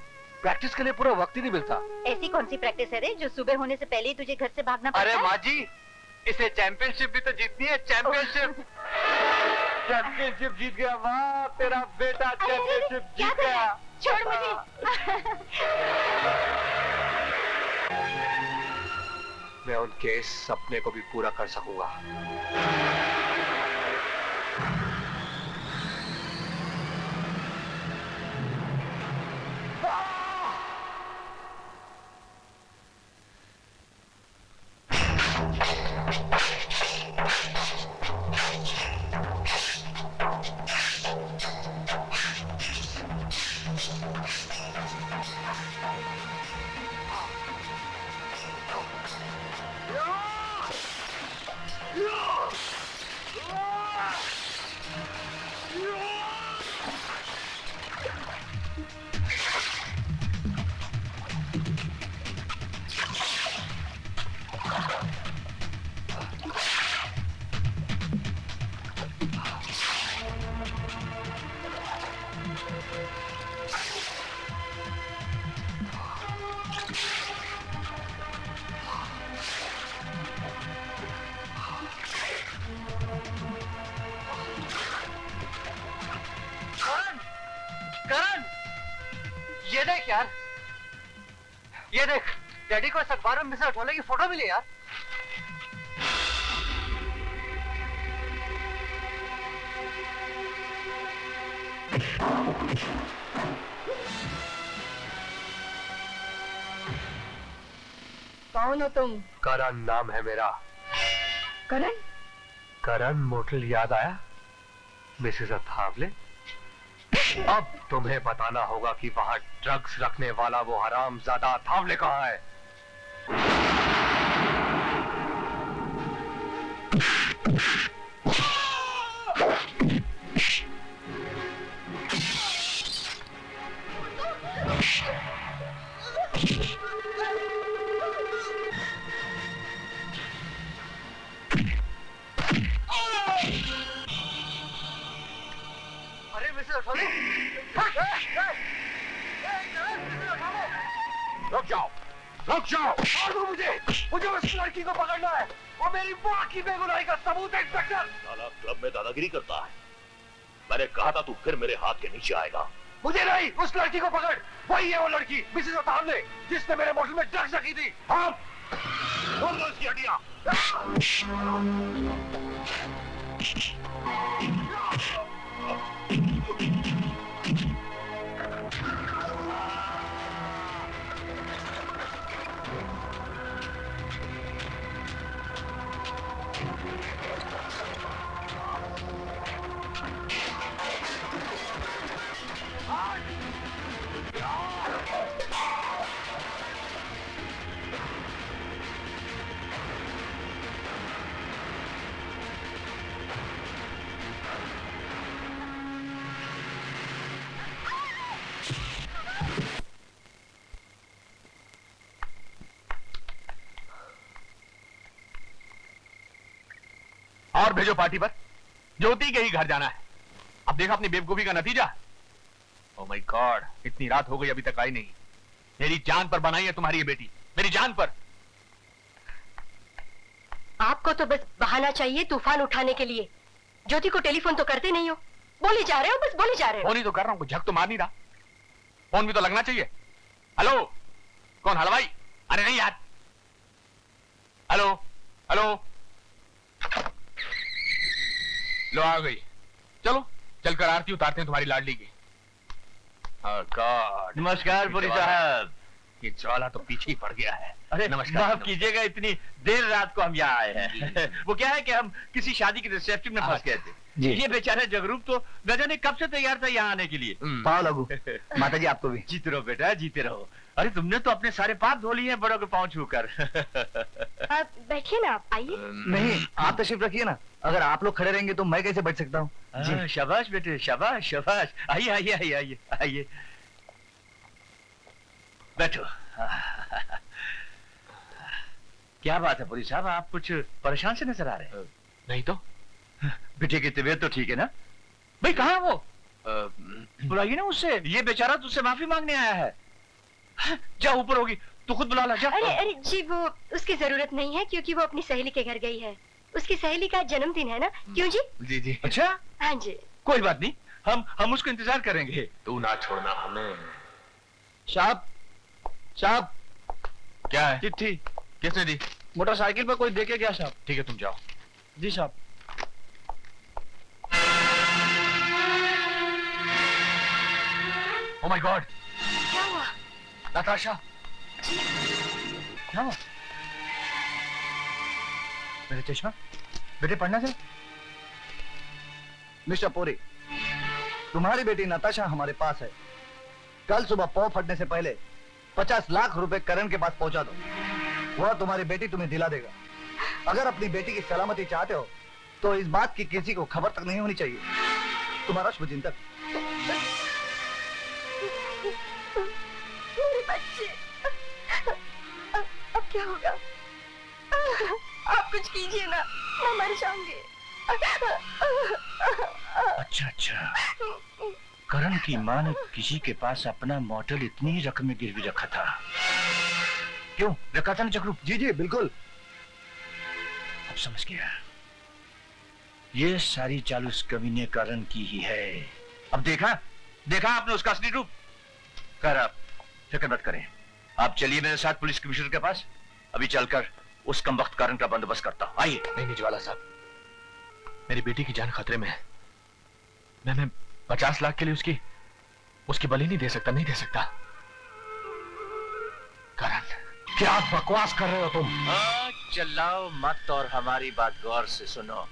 प्रैक्टिस के लिए पूरा वक्त ही नहीं मिलता। ऐसी कौन सी प्रैक्टिस है रे जो सुबह होने से पहले ही तुझे घर से भागना पड़ता है? अरे माँ जी, इसे चैंपियनशिप भी तो जीतनी है। चैंपियनशिप चैंपियनशिप जीत गया माँ, तेरा बेटा चैंपियनशिप जीत गया। छोड़ मुझे। मैं उनके इस सपने को भी पूरा कर सकूंगा। करण, ये देख यार, ये देख, डैडी को इस अखबार में मिस्टर अठौले की फोटो मिली यार। कौन हो तुम? करण नाम है मेरा। करण? करण मोटल याद आया? मिसेस अथावले, अब तुम्हें बताना होगा कि वहां ड्रग्स रखने वाला वो हरामजादा अथावले कहाँ है। अरे मिस्टर अठौले, रुक जाओ, रुक जाओ। छोड़ दो मुझे उस लड़की को पकड़ना है, वो मेरी माँ की बेगुनाही का सबूत है इंस्पेक्टर। साला क्लब में दादागिरी करता है। मैंने कहा था तू फिर मेरे हाथ के नीचे आएगा। मुझे नहीं, उस लड़की को पकड़। वही है वो लड़की, मिसेस अथावले, जिसने मेरे मोटल में ड्रग्स रखी थी। हाँ, छोड़ दो इसकी हड्डियां। और भेजो पार्टी पर। ज्योति के ही घर जाना है। अब देखा अपनी बेवकूफी का नतीजा। ओह माय गॉड, इतनी रात हो गई अभी तक आई नहीं। मेरी जान पर बनाई है तुम्हारी ये बेटी, मेरी जान पर। आपको तो बस बहाना चाहिए तूफान उठाने के लिए। ज्योति को टेलीफोन तो करते नहीं हो, बोली जा रहे हो, बस बोली जा रहे हो। फोन ही तो कर रहा हूँ, झक तो मार नहीं रहा। फोन भी तो लगना चाहिए। हेलो, कौन हलवाई? अरे नहीं यार। हेलो हेलो, लो आ गई। चलो चलकर आरती उतारते हैं तुम्हारी लाडली की। गॉड। नमस्कार पुरी साहब। ये ज्वाला तो पीछे ही पड़ गया है। अरे नमस्कार। माफ कीजिएगा, इतनी देर रात को हम यहाँ आए हैं। वो क्या है कि हम किसी शादी के रिसेप्शन में फंस गए थे। ये बेचारा जगरूप तो न जाने कब से तैयार था यहाँ आने के लिए। पाँव लगू। माता जी आपको भी। जीते रहो बेटा, जीते रहो। अरे तुमने तो अपने सारे पाप धो लिए हैं बड़ों के पाँव छूकर। आप बैठिए ना, आप आइए। नहीं, आप तशरीफ रखिए ना। अगर आप लोग खड़े रहेंगे तो मैं कैसे बैठ सकता हूँ? जी शाबाश बेटे, शाबाश शाबाश। आइए आइए आइए आइए आइए, बैठो। क्या बात है पुरी साहब, आप कुछ परेशान से नजर आ रहे हैं। नहीं तो बेटे की तबीयत तो ठीक है ना? भाई कहाँ है वो? बुलाइए ना उससे, ये बेचारा तुझसे माफी मांगने आया है। जा ऊपर होगी, तू खुद बुला ला जा। अरे अरे जी, वो उसकी जरूरत नहीं है क्योंकि वो अपनी सहेली के घर गई है। उसकी सहेली का जन्मदिन है ना, क्यों जी? जी जी। अच्छा हाँ जी। कोई बात नहीं, हम उसको इंतजार करेंगे। तू ना छोड़ना हमें। साहब साहब, क्या है? चिट्ठी किसने दी? मोटरसाइकिल पर कोई देके गया साहब। ठीक है तुम जाओ। जी साहब। ओह माय गॉड, क्या हुआ? नताशा। क्या हुआ? मेरे चश्मा बेटे पढ़ना चाहिए। मिस्टर पोरी, तुम्हारी बेटी नताशा हमारे पास है। कल सुबह पौ फटने से पहले 50 लाख रुपए करण के पास पहुंचा दो। वह तुम्हारी बेटी तुम्हें दिला देगा। अगर अपनी बेटी की सलामती चाहते हो तो इस बात की किसी को खबर तक नहीं होनी चाहिए। तुम्हारा शुभचिंतक। मेरे बच्चे, अब क्या होगा? आप कुछ कीजिए ना, मैं मर जाऊंगी। अच्छा अच्छा, करण की माँ ने किसी के पास अपना मॉडल इतनी ही रकम में गिरवी रखा था। क्यों रखा था ना जगरूप? जी जी बिल्कुल। अब समझ गया, ये सारी चाल उस कमीने करण की ही है। अब देखा देखा आपने उसका असली रूप। कर आप फिक्र मत करें, आप चलिए मेरे साथ पुलिस कमिश्नर के पास। अभी चलकर उस कमबख्त करण का बंदोबस्त करता हूँ। आइए। नहीं ज्वाला साहब, मेरी बेटी की जान खतरे में है। मैं 50 लाख के लिए उसकी बलि नहीं दे सकता, नहीं दे सकता। करण, क्या बकवास कर रहे हो तुम? चिल्लाओ मत और हमारी बात गौर से सुनो।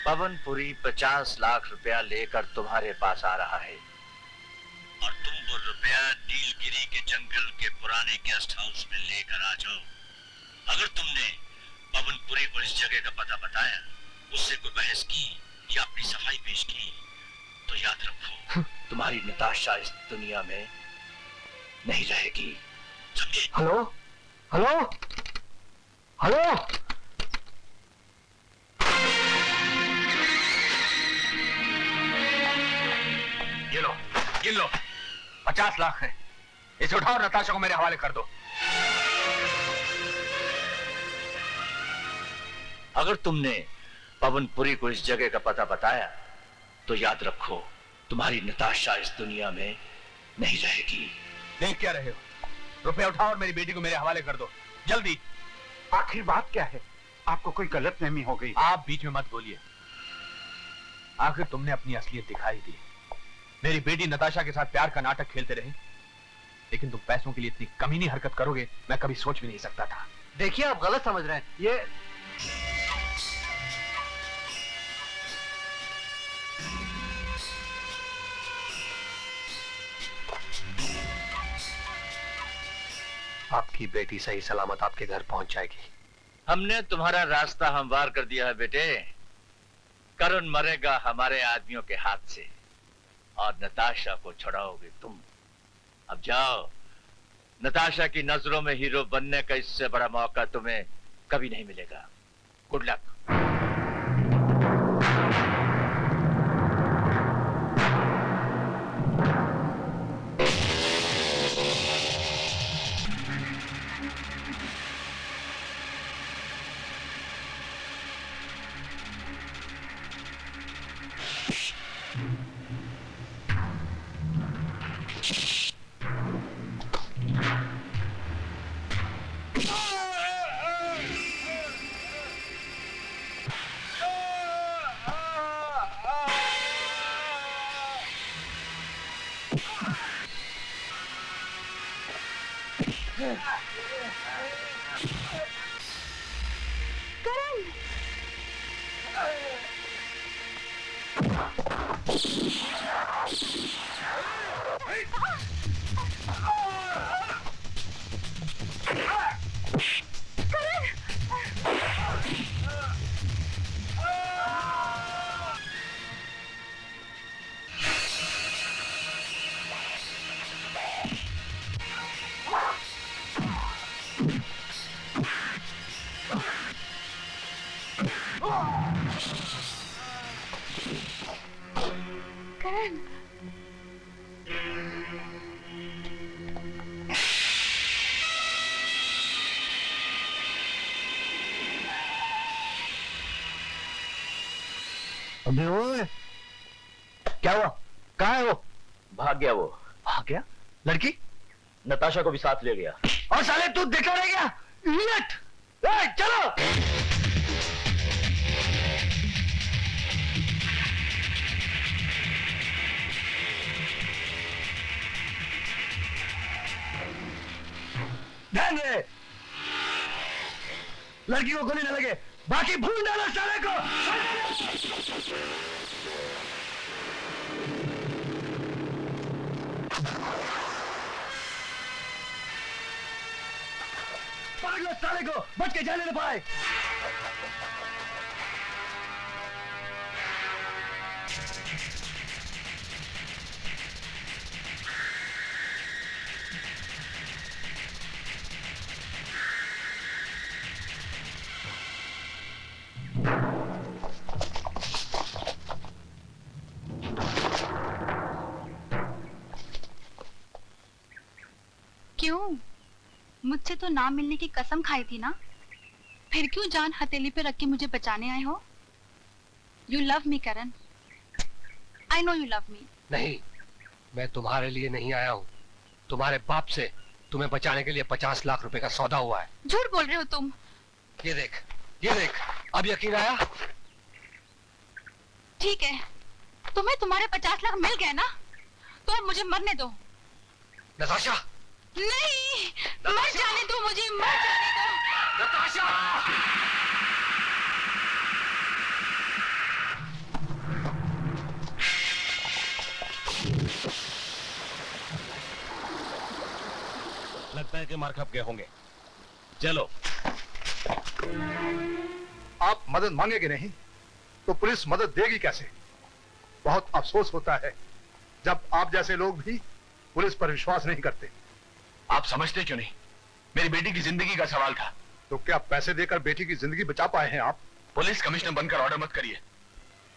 पवनपुरी 50 लाख रुपया लेकर तुम्हारे पास आ रहा है और तुम वो रुपया नीलगिरी के जंगल के पुराने गेस्ट हाउस में लेकर आ जाओ। अगर तुमने पवनपुरी को इस जगह का पता बताया, उससे कोई बहस की या अपनी सफाई पेश की, तो याद रखो तुम्हारी नताशा इस दुनिया में नहीं रहेगी। समझे? Hello hello hello. ये लो 50 लाख है, इसे उठाओ और नताशा को मेरे हवाले कर दो। अगर तुमने पवनपुरी को इस जगह का पता बताया तो याद रखो तुम्हारी नताशा इस दुनिया में नहीं रहेगी। देख क्या रहे हो? रुपए उठाओ और मेरी बेटी को मेरे हवाले कर दो, जल्दी। आखिर बात क्या है? आपको कोई गलतफहमी हो गई? आप बीच में मत बोलिए। आखिर तुमने अपनी असलियत दिखाई दी। मेरी बेटी नताशा के साथ प्यार का नाटक खेलते रहे, लेकिन तुम पैसों के लिए इतनी कमीनी हरकत करोगे मैं कभी सोच भी नहीं सकता था। देखिए आप गलत समझ रहे हैं। आपकी बेटी सही सलामत आपके घर पहुंच जाएगी। हमने तुम्हारा रास्ता हमवार कर दिया है बेटे। करण मरेगा हमारे आदमियों के हाथ से और नताशा को छुड़ाओगे तुम। अब जाओ, नताशा की नजरों में हीरो बनने का इससे बड़ा मौका तुम्हें कभी नहीं मिलेगा। Good luck. करण करण अबे ओए, क्या हुआ? कहाँ है वो? भाग गया वो। भाग गया? लड़की? नताशा को भी साथ ले गया। और साले तू देखा रह गया? इडियट! ए, चलो! ध्यान दे, लड़की को गोली न लगे, बाकी भून डालो साले को। पकड़ लो साले को, बच के जाने न पाए। क्यों? मुझसे तो ना मिलने की कसम खाई थी ना, फिर क्यों जान हथेली पे रख के मुझे बचाने आए हो? You love me Karan, I know you love me. नहीं, मैं तुम्हारे लिए नहीं आया हूँ। तुम्हारे बाप से तुम्हें बचाने के लिए 50 लाख रुपए का सौदा हुआ है। झूठ बोल रहे हो तुम। ये देख, ये देख, अब यकीन आया? ठीक है, तुम्हें तुम्हारे 50 लाख मिल गए ना, तो अब मुझे मरने दो। नताशा! नहीं, मर जाने दो मुझे, मर जाने दो। नताशा! लगता है कि मार खप गए होंगे। चलो। आप मदद मांगेंगे नहीं तो पुलिस मदद देगी कैसे? बहुत अफसोस होता है जब आप जैसे लोग भी पुलिस पर विश्वास नहीं करते। आप समझते क्यों नहीं? मेरी बेटी की जिंदगी का सवाल था। तो क्या पैसे देकर बेटी की जिंदगी बचा पाए हैं आप? पुलिस कमिश्नर बनकर ऑर्डर मत करिए,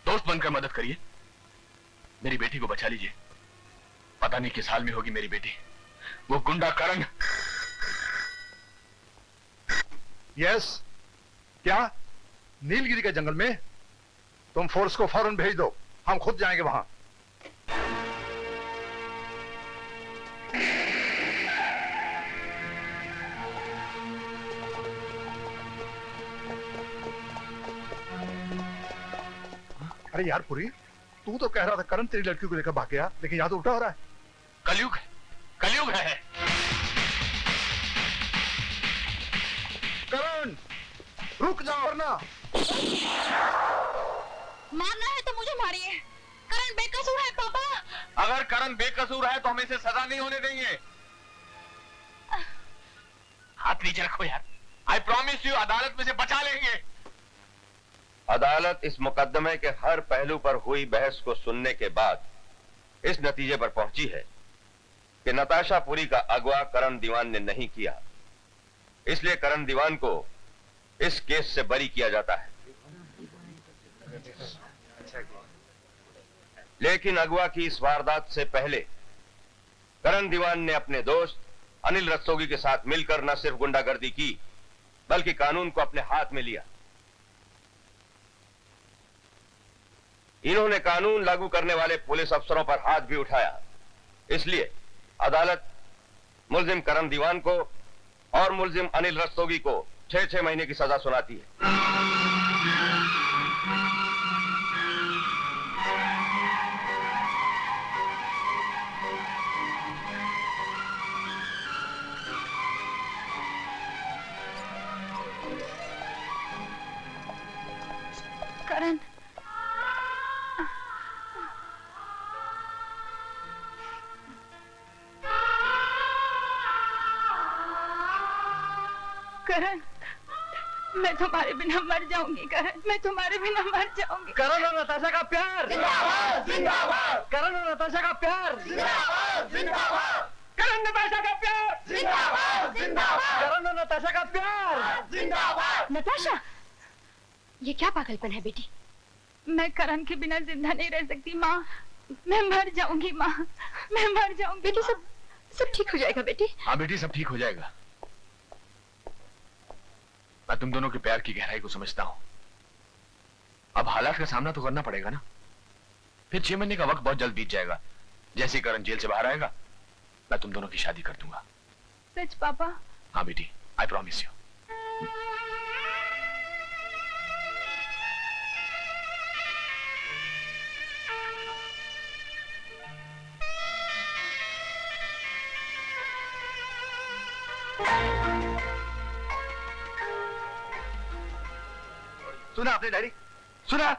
दोस्त बनकर मदद करिए। मेरी बेटी को बचा लीजिए। पता नहीं किस हाल में होगी मेरी बेटी। वो गुंडा करण। यस, क्या नीलगिरी के जंगल में? तुम फोर्स को फौरन भेज दो, हम खुद जाएंगे वहां। अरे यार पुरी, तू तो कह रहा था करण तेरी लड़की को लेकर भाग गया, लेकिन यहाँ तो उल्टा हो रहा है। कलयुग, कलयुग है। करण, रुक जाओ वरना। मारना है तो मुझे मारिए, करण बेकसूर है पापा। अगर करण बेकसूर है तो हम इसे सजा नहीं होने देंगे। हाथ नीचे रखो यार। आई प्रॉमिस यू, अदालत में से बचा लेंगे। अदालत इस मुकदमे के हर पहलू पर हुई बहस को सुनने के बाद इस नतीजे पर पहुंची है कि नताशा पुरी का अगवा करण दीवान ने नहीं किया, इसलिए करण दीवान को इस केस से बरी किया जाता है। लेकिन अगवा की इस वारदात से पहले करण दीवान ने अपने दोस्त अनिल रस्तोगी के साथ मिलकर न सिर्फ गुंडागर्दी की, बल्कि कानून को अपने हाथ में लिया। इन्होंने कानून लागू करने वाले पुलिस अफसरों पर हाथ भी उठाया। इसलिए अदालत मुल्जिम करण दीवान को और मुल्जिम अनिल रस्तोगी को 6-6 महीने की सजा सुनाती है। करण, मैं तुम्हारे बिना मर जाऊंगी करण, मैं तुम्हारे बिना मर जाऊंगी। करण और नताशा का प्यार जिंदाबाद, जिंदाबाद। करण और नताशा का प्यार जिंदाबाद, जिंदाबाद। करण नताशा का प्यार जिंदाबाद, जिंदाबाद। करण और नताशा का प्यार जिंदाबाद। नताशा, ये क्या पागलपन है बेटी? मैं करण के बिना जिंदा नहीं रह सकती माँ, मैं मर जाऊंगी माँ, मैं मर जाऊंगी। बेटी सब ठीक हो जाएगा बेटी। हाँ बेटी, सब ठीक हो जाएगा। मैं तुम दोनों के प्यार की गहराई को समझता हूं। अब हालात का सामना तो करना पड़ेगा ना। फिर 6 महीने का वक्त बहुत जल्द बीत जाएगा। जैसे ही करण जेल से बाहर आएगा, मैं तुम दोनों की शादी कर दूंगा। सच पापा? हाँ बेटी, आई प्रॉमिस यू। सुना आपने डैडी? सुना?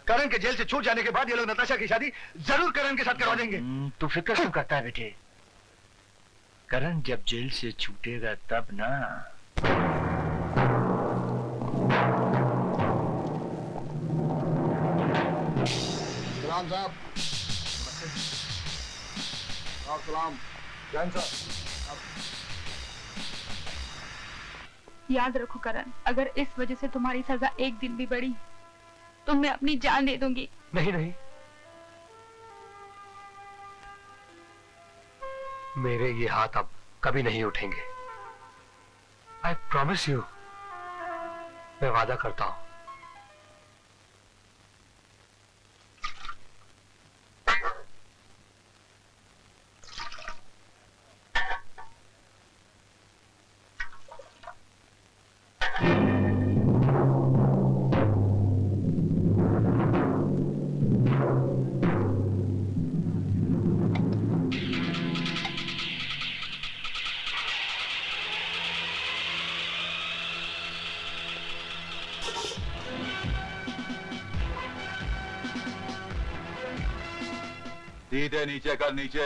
करण के जेल से छूट जाने के बाद ये लोग नताशा की शादी जरूर करण के साथ करवा देंगे। तू फिक्र क्यों करता है बेटे? करण जब जेल से छूटेगा तब ना। सलाम साहब। सलाम। जैन साहब। याद रखो करण, अगर इस वजह से तुम्हारी सजा एक दिन भी बढ़ी तो मैं अपनी जान दे दूंगी। नहीं नहीं, मेरे ये हाथ अब कभी नहीं उठेंगे। आई प्रॉमिस यू, मैं वादा करता हूं। सीधे नीचे कर, नीचे।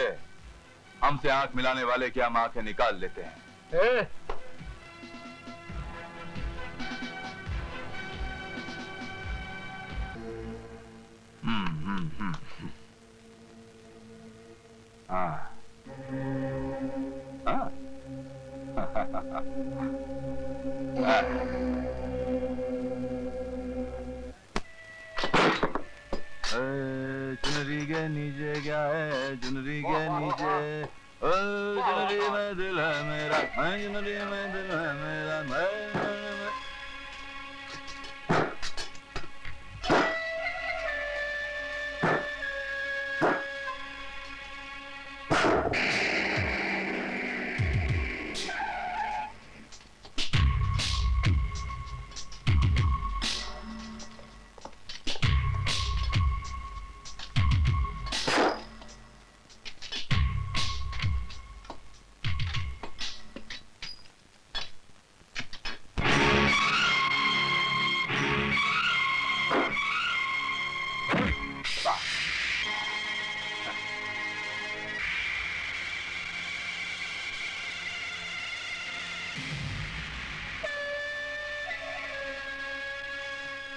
हमसे आंख मिलाने वाले की हम आंखें निकाल लेते हैं। हाँ चुनरी के नीचे क्या है? चुनरी के नीचे ओ चुनरी में दिल है मेरा, मैं चुनरी में दिल है मेरा, मैं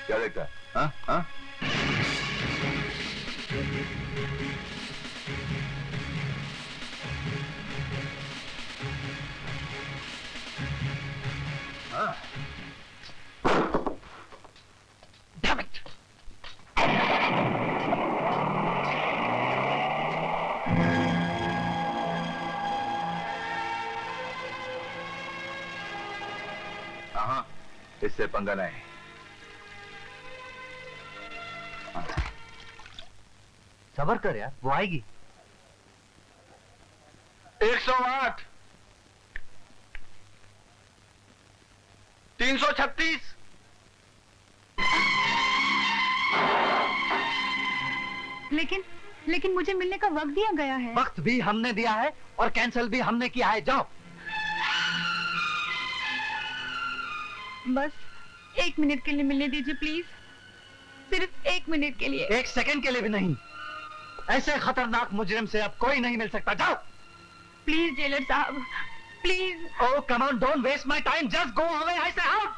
क्या देखता है? हाँ हाँ Damn it! हाँ, इससे पंगा नहीं। सबर कर यार, वो आएगी। 108 336 लेकिन मुझे मिलने का वक्त दिया गया है। वक्त भी हमने दिया है और कैंसिल भी हमने किया है। जाओ। बस 1 मिनट के लिए मिलने दीजिए प्लीज, सिर्फ 1 मिनट के लिए। 1 सेकंड के लिए भी नहीं। ऐसे खतरनाक मुजरिम से अब कोई नहीं मिल सकता। जाओ प्लीज जेलर साहब, please. Oh, come on, don't waste my time. Just go away. I say out.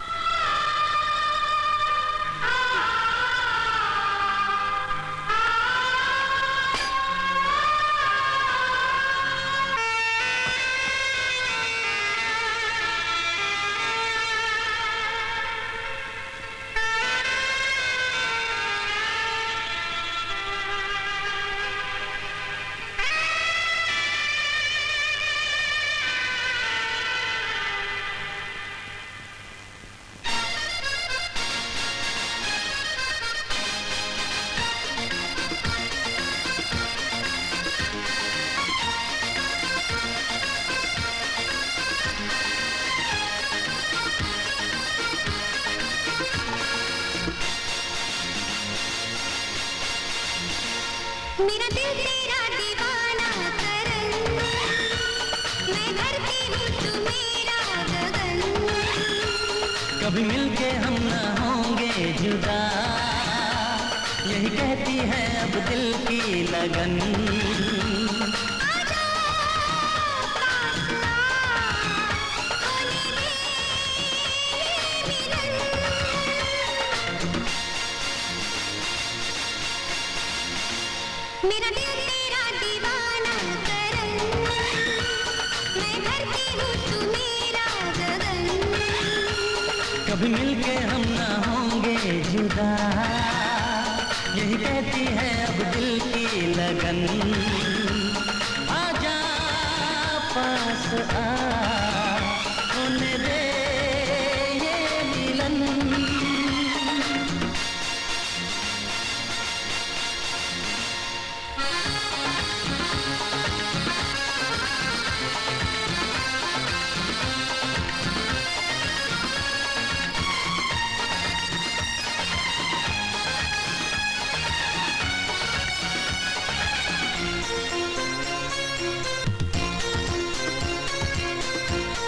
मेरा दिल तेरा दीवाना करन, मैं धरती हूँ तू मेरा गगन। कभी मिलके हम न होंगे जुदा, यही कहती है अब दिल की लगन। मेरा दिल तेरा दीवाना करन, मैं धरती हूँ तू मेरा गगन। कभी मिलके हम न होंगे जुदा, यही कहती है अब दिल की लगन। आजा पास आ, होने दे ये मिलन।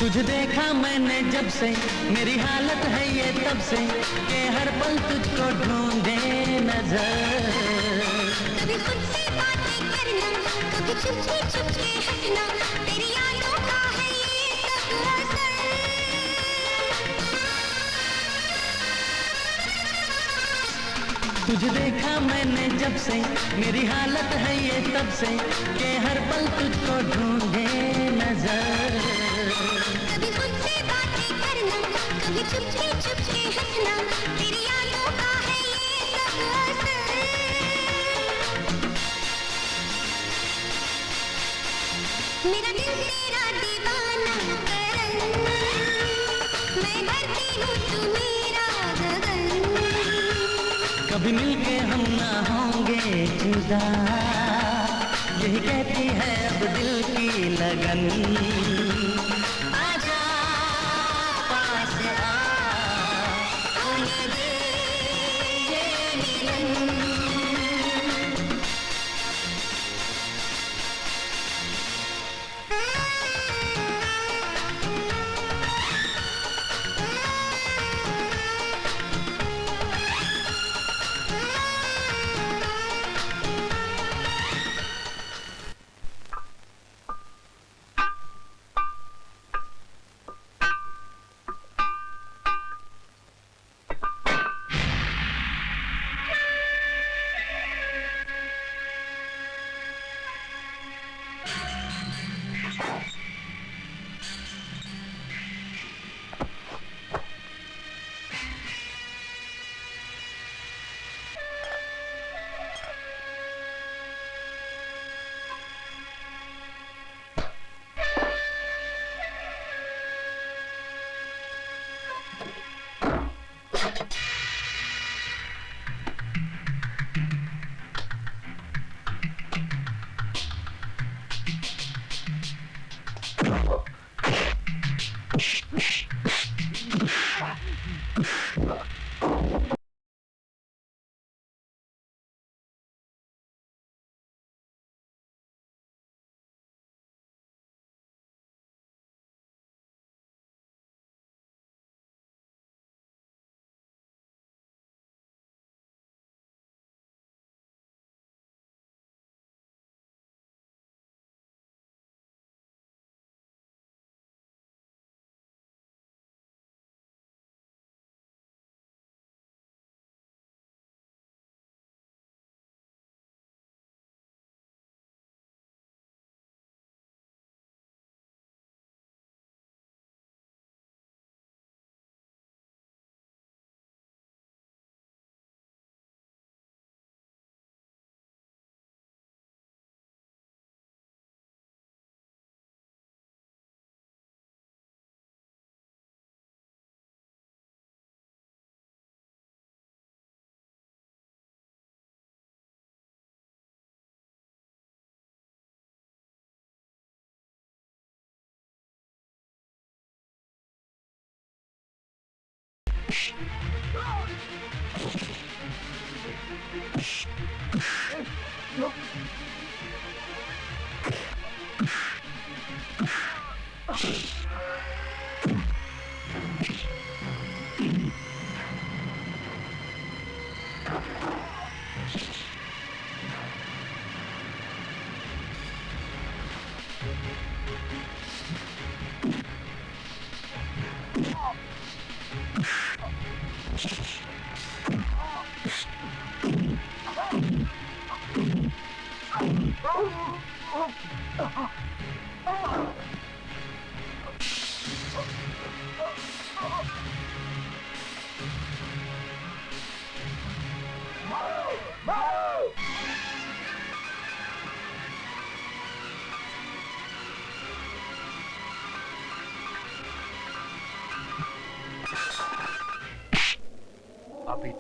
तुझे देखा मैंने जब से, मेरी हालत है ये तब से कि हर पल तुझको ढूंढे नजर। कभी खुद से बातें करना, कभी चुपके चुपके हंसना, तेरी यादों का है ये सब असर। तुझे देखा मैंने जब से, मेरी हालत है ये तब से कि हर पल तुझको ढूंढे नजर। कभी खुद से बातें करना, कभी चुपके चुपके हंसना, तेरी यादों का है ये सब असर। मेरा दिल तेरा दीवाना करन, मैं धरती हूँ तू मेरा गगन। कभी मिलके हम ना होंगे जुदा, यही कहती है अब दिल की लगन। आजा पास आ, होने दे ये मिलन। अभी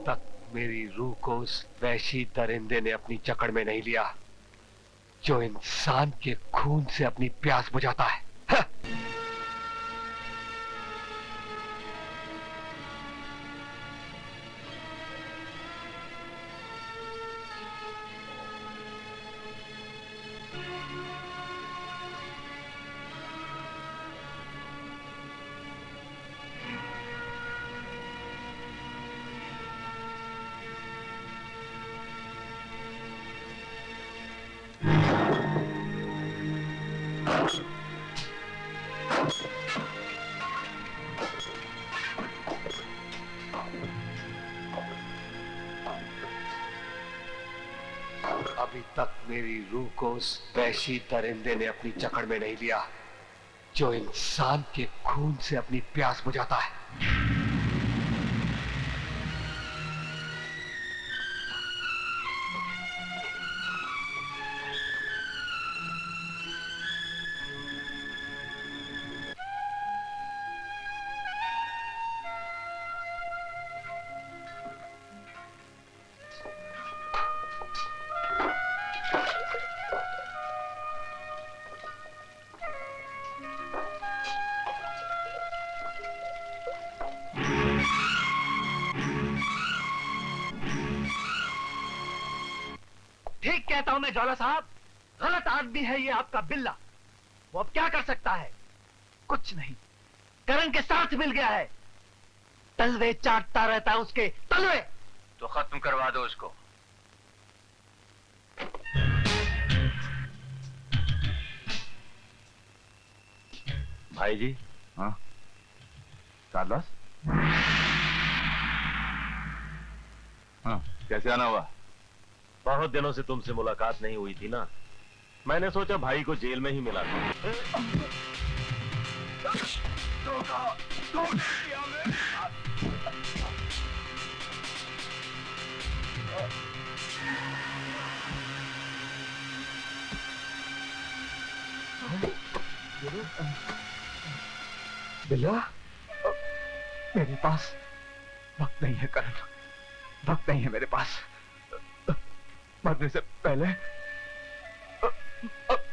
तक मेरी रूह को उस वहशी दरिंदे ने अपनी जकड़ में नहीं लिया जो इंसान के खून से अपनी प्यास बुझाता है। अभी तक मेरी रूह को उस वहशी दरिंदे ने अपनी जकड़ में नहीं लिया जो इंसान के खून से अपनी प्यास बुझाता है। ठीक कहता हूं मैं ज्वाला साहब, गलत आदमी है ये आपका बिल्ला। वो अब क्या कर सकता है? कुछ नहीं, करण के साथ मिल गया है, तलवे चाटता रहता है उसके तलवे। तो खत्म करवा दो उसको। भाई जी। हाँ कार्लोस? हाँ कैसे आना हुआ? बहुत दिनों से तुमसे मुलाकात नहीं हुई थी ना, मैंने सोचा भाई को जेल में ही मिला था। बिल्ला, मेरे पास वक्त नहीं है करण, वक्त नहीं है मेरे पास। मरने से पहले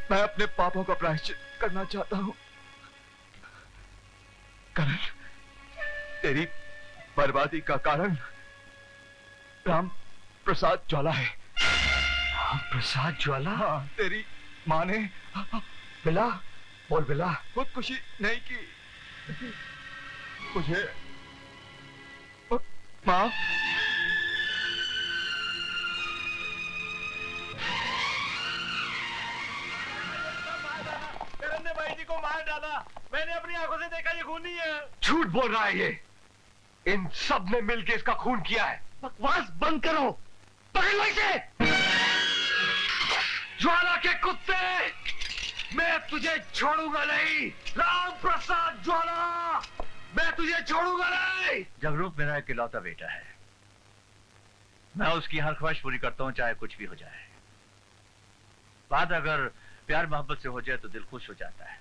मैं अपने पापों का प्रायश्चित करना चाहता हूं। करण, तेरी बर्बादी का कारण राम प्रसाद ज्वाला है। राम प्रसाद ज्वाला? हाँ, तेरी माँ ने बिला, बोल बिला, खुदकुशी नहीं की। मुझे माँ, भाई जी को मार डाला, मैंने अपनी आंखों से देखा, ये खून नहीं है। झूठ बोल रहा है ये, इन सब ने मिलकर इसका खून किया है। बकवास बंद करो, पकड़ लो इसे। ज्वाला के कुत्ते, मैं तुझे छोड़ूंगा नहीं। राम प्रसाद ज्वाला, मैं तुझे छोड़ूंगा नहीं। जगरूप मेरा इकलौता बेटा है, मैं उसकी हर ख्वाहिश पूरी करता हूं, चाहे कुछ भी हो जाए। बात अगर प्यार मोहब्बत से हो जाए तो दिल खुश हो जाता है,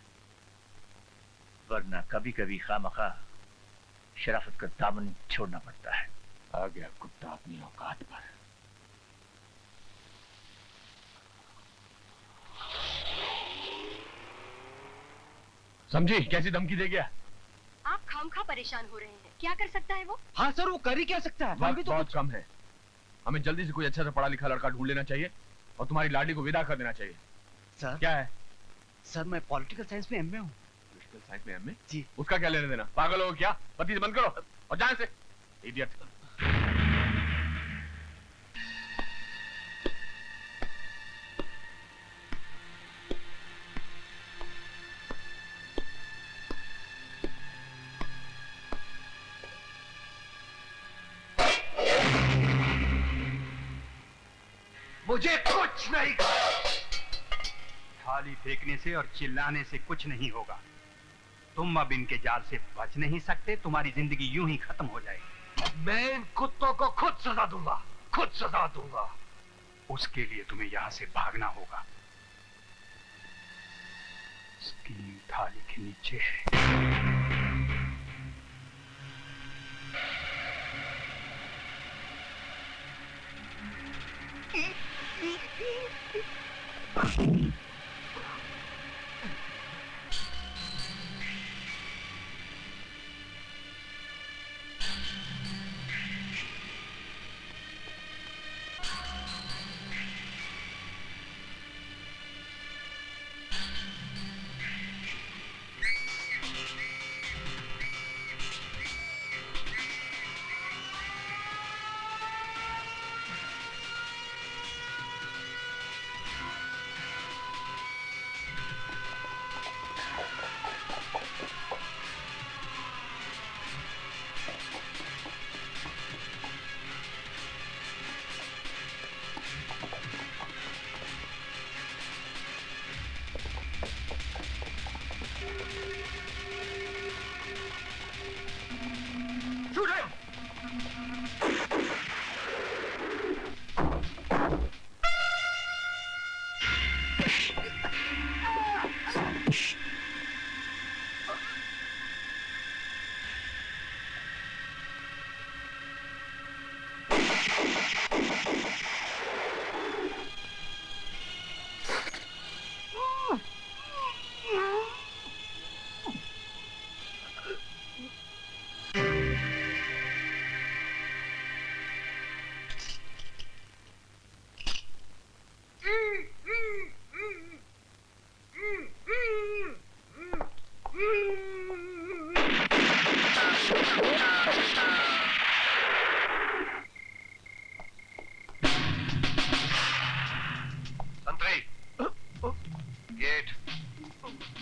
वरना कभी कभी खामखा शराफत का दामन छोड़ना पड़ता है। आ गया कुत्ता अपनी औकात पर। समझी कैसी धमकी दे गया? आप खामखा परेशान हो रहे हैं, क्या कर सकता है वो? हाँ सर, वो कर ही क्या सकता है? वक्त तो बहुत कम है, हमें जल्दी से कोई अच्छा सा पढ़ा लिखा लड़का ढूंढ लेना चाहिए और तुम्हारी लाडली को विदा कर देना चाहिए। सर क्या है? सर मैं पॉलिटिकल साइंस में एमए हूँ। पॉलिटिकल साइड में अम्मी जी उसका क्या लेने देना? पागल हो क्या? बत्ती बंद करो और जाने से इडियट। मुझे कुछ नहीं थाली फेंकने से और चिल्लाने से कुछ नहीं होगा। तुम अब इनके जाल से बच नहीं सकते, तुम्हारी जिंदगी यूं ही खत्म हो जाएगी। मैं इन कुत्तों को खुद सजा दूंगा, खुद सजा दूंगा। उसके लिए तुम्हें यहां से भागना होगा। स्कीम थाली के नीचे है।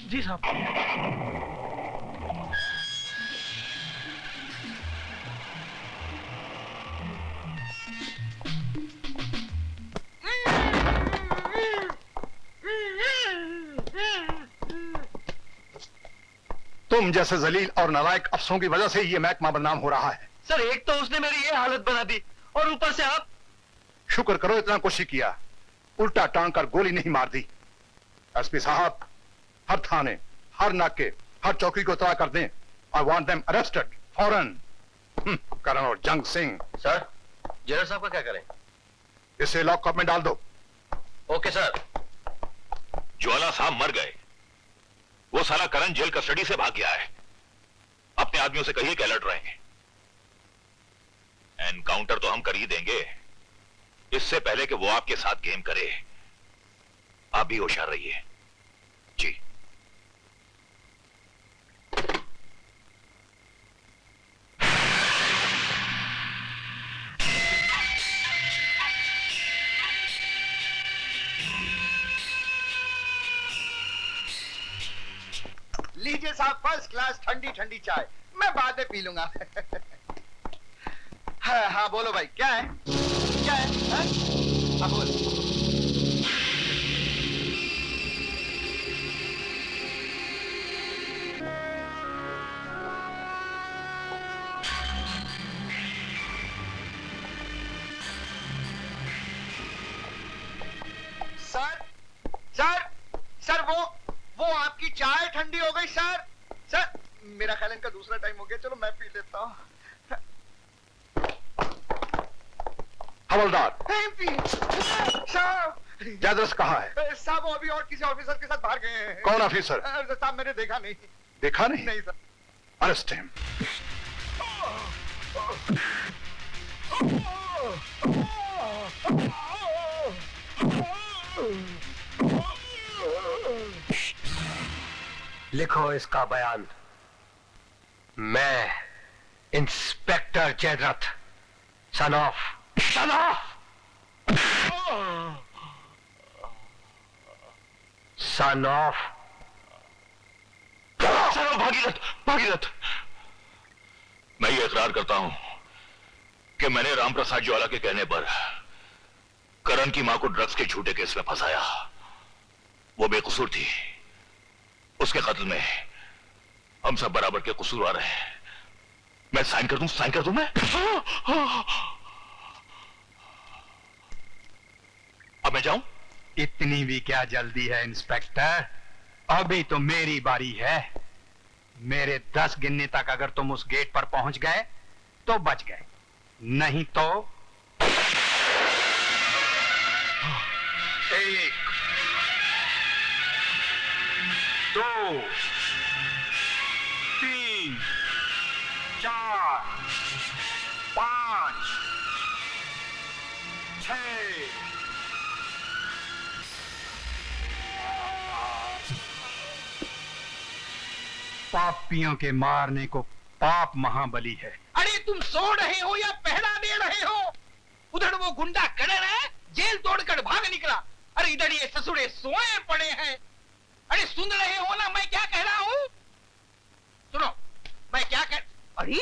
जी साहब। तुम जैसे जलील और नालायक अफसरों की वजह से ये महकमा बदनाम हो रहा है। सर एक तो उसने मेरी ये हालत बना दी और ऊपर से आप। शुक्र करो इतना कोशिश किया, उल्टा टांग कर गोली नहीं मार दी। एसपी साहब, हर थाने, हर नाके, हर चौकी को तला कर दें। आई वांट देम अरेस्टेड फौरन। करण और जंग सिंह। सर, जेलर साहब का क्या करें? इसे लॉकअप में डाल दो। Okay sir. ज्वाला साहब मर गए। वो साला करण जेल कस्टडी से भाग गया है। अपने आदमियों से कहिए कि अलर्ट रहें। एनकाउंटर तो हम कर ही देंगे, इससे पहले कि वो आपके साथ गेम करे। आप भी होशियार रहिए। जी। लीजिए साहब, फर्स्ट क्लास ठंडी ठंडी चाय। मैं बाद में पी लूंगा। हाँ हाँ बोलो भाई, क्या है? क्या है? हाँ बोल। सर सर सर वो आपकी चाय ठंडी हो गई सर। सर मेरा ख्याल इनका दूसरा टाइम हो गया, चलो मैं पी लेता हूँ। हवलदार साहब, जैदरस कहाँ है? साहब वो अभी और किसी ऑफिसर के साथ बाहर गए हैं। कौन ऑफिसर? साहब मैंने देखा नहीं। देखा नहीं? नहीं सर। Arrest him. लिखो इसका बयान। मैं inspector Jaidrath, son of Bhagirath, Bhagirath, मैं ये इकरार करता हूं कि मैंने रामप्रसाद ज्वाला के कहने पर करण की मां को ड्रग्स के झूठे केस में फंसाया। वो बेकसूर थी। उसके कत्ल में हम सब बराबर के कसूरवार हैं। मैं साइन कर दूं मैं? अब मैं जाऊं? इतनी भी क्या जल्दी है इंस्पेक्टर? अभी तो मेरी बारी है। मेरे 10 गिनने तक अगर तुम उस गेट पर पहुंच गए तो बच गए, नहीं तो 1 2 3 4 5 6 पापियों के मारने को पाप महाबली है। अरे तुम सो रहे हो या पहरा दे रहे हो? उधर वो गुंडा खड़े रहे, जेल तोड़कर भाग निकला। अरे इधर ये ससुरे सोए पड़े हैं। अरे सुन रहे हो ना मैं क्या कह रहा हूं? सुनो मैं क्या कह... अरे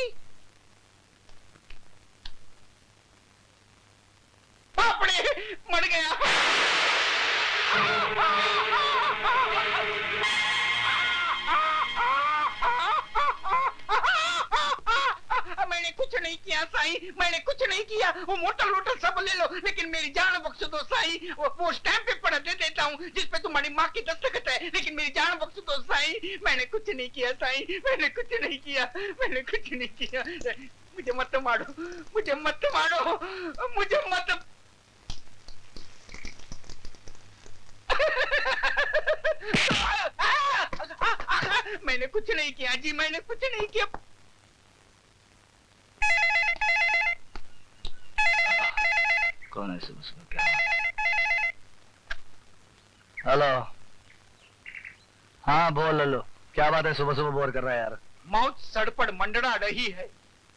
बापरे, मर गया। मैंने कुछ नहीं किया साईं, मैंने कुछ नहीं किया। वो मोटर वोटर सब ले लो, लेकिन मेरी जान बख्श दो साईं। वो स्टैंप पेपर दे देता हूँ जिस पे तुम्हारी माँ की दस्तखत है, लेकिन मेरी जान बख्श दो साईं। मैंने कुछ नहीं किया साईं, मैंने कुछ नहीं किया, मैंने कुछ नहीं किया। मुझे मत मारो, मुझे मत मारो, मुझे मत... मैंने कुछ नहीं किया जी, मैंने कुछ नहीं किया। कौन है सुबह सुबह? क्या? हेलो, हाँ बोल लो। क्या बात है, सुबह सुबह बोर कर रहा है यार? मौत सड़पड़ मंडरा रही है।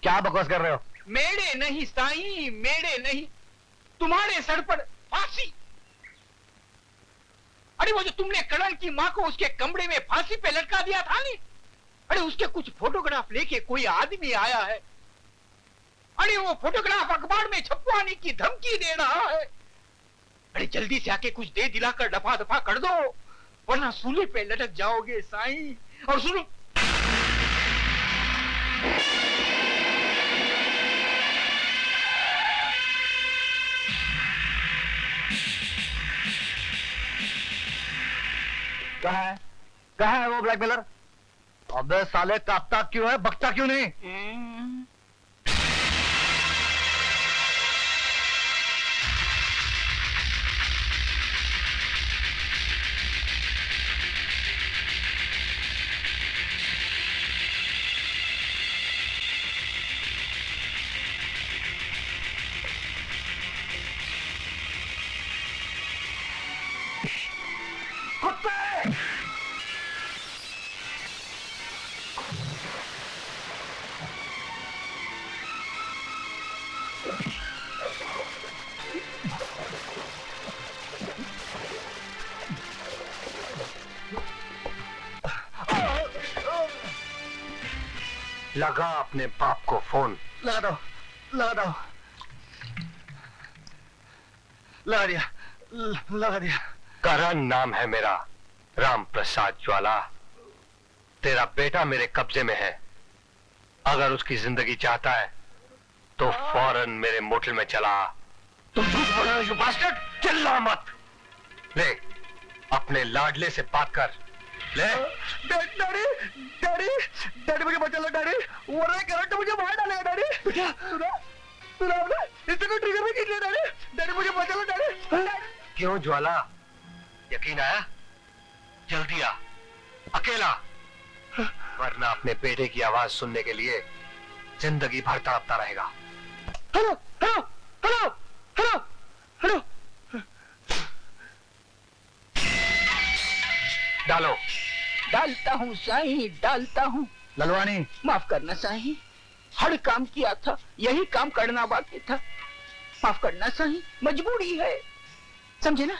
क्या बकवास कर रहे हो? मेरे नहीं साईं, मेरे नहीं, तुम्हारे सर पर फांसी। अरे वो जो तुमने करण की माँ को उसके कमरे में फांसी पे लटका दिया था नहीं, अरे उसके कुछ फोटोग्राफ लेके कोई आदमी आया है। अरे वो फोटोग्राफ अखबार में छपवाने की धमकी दे रहा है। अरे जल्दी से आके कुछ दे दिलाकर दफा दफा कर दो, वरना सूली पे लटक जाओगे साईं। और सुनो, कहाँ है वो ब्लैकमेलर? अबे साले काटता क्यों है, बकता क्यों नहीं? लगा अपने बाप को फोन। लगा दो, लगा दो। लगा दिया, लगा दिया। करण नाम है मेरा, राम प्रसाद ज्वाला। तेरा बेटा मेरे कब्जे में है। अगर उसकी जिंदगी चाहता है तो फौरन मेरे मोटल में चला। तुम झूठ बोल रहे हो बास्टर्ड। चिल्ला मत। ले अपने लाडले से बात कर। ले। डैडी, डैडी, डैडी मुझे बचा लो डैडी, वरना करंट मुझे मार डालेगा डैडी। बेटा सुनो, सुनो आपने इससे कोई ट्रिगर भी खींच लिया डैडी। डैडी मुझे बचा लो डैडी। क्यों ज्वाला, यकीन आया? जल्दी आ, अकेला, वरना अपने बेटे की आवाज सुनने के लिए जिंदगी भर तड़पता रहेगा। Hello, hello, hello, hello, hello. डालो, डालता हूँ साईं, डालता हूँ। ललवानी, माफ करना साईं, हर काम किया था, यही काम करना बाकी था। माफ करना साईं, मजबूरी है, समझे ना,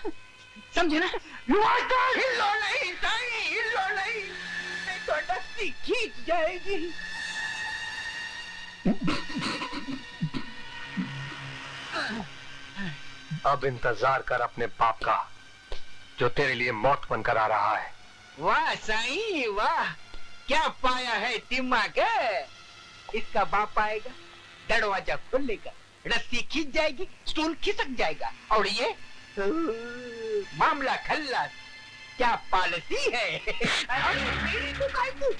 समझे ना। हिलो नहीं साईं, हिलो नहीं, नहीं तो रस्सी खींच जाएगी। अब इंतजार कर अपने बाप का, जो तेरे लिए मौत बनकर आ रहा है। वाह साईं वाह, क्या पाया है दिमाग है। इसका बाप आएगा, दरवाजा खुलेगा, रस्सी खींच जाएगी, स्टूल खिसक जाएगा, और ये मामला खल्लास। क्या पॉलिसी है। मेरे को काय तू,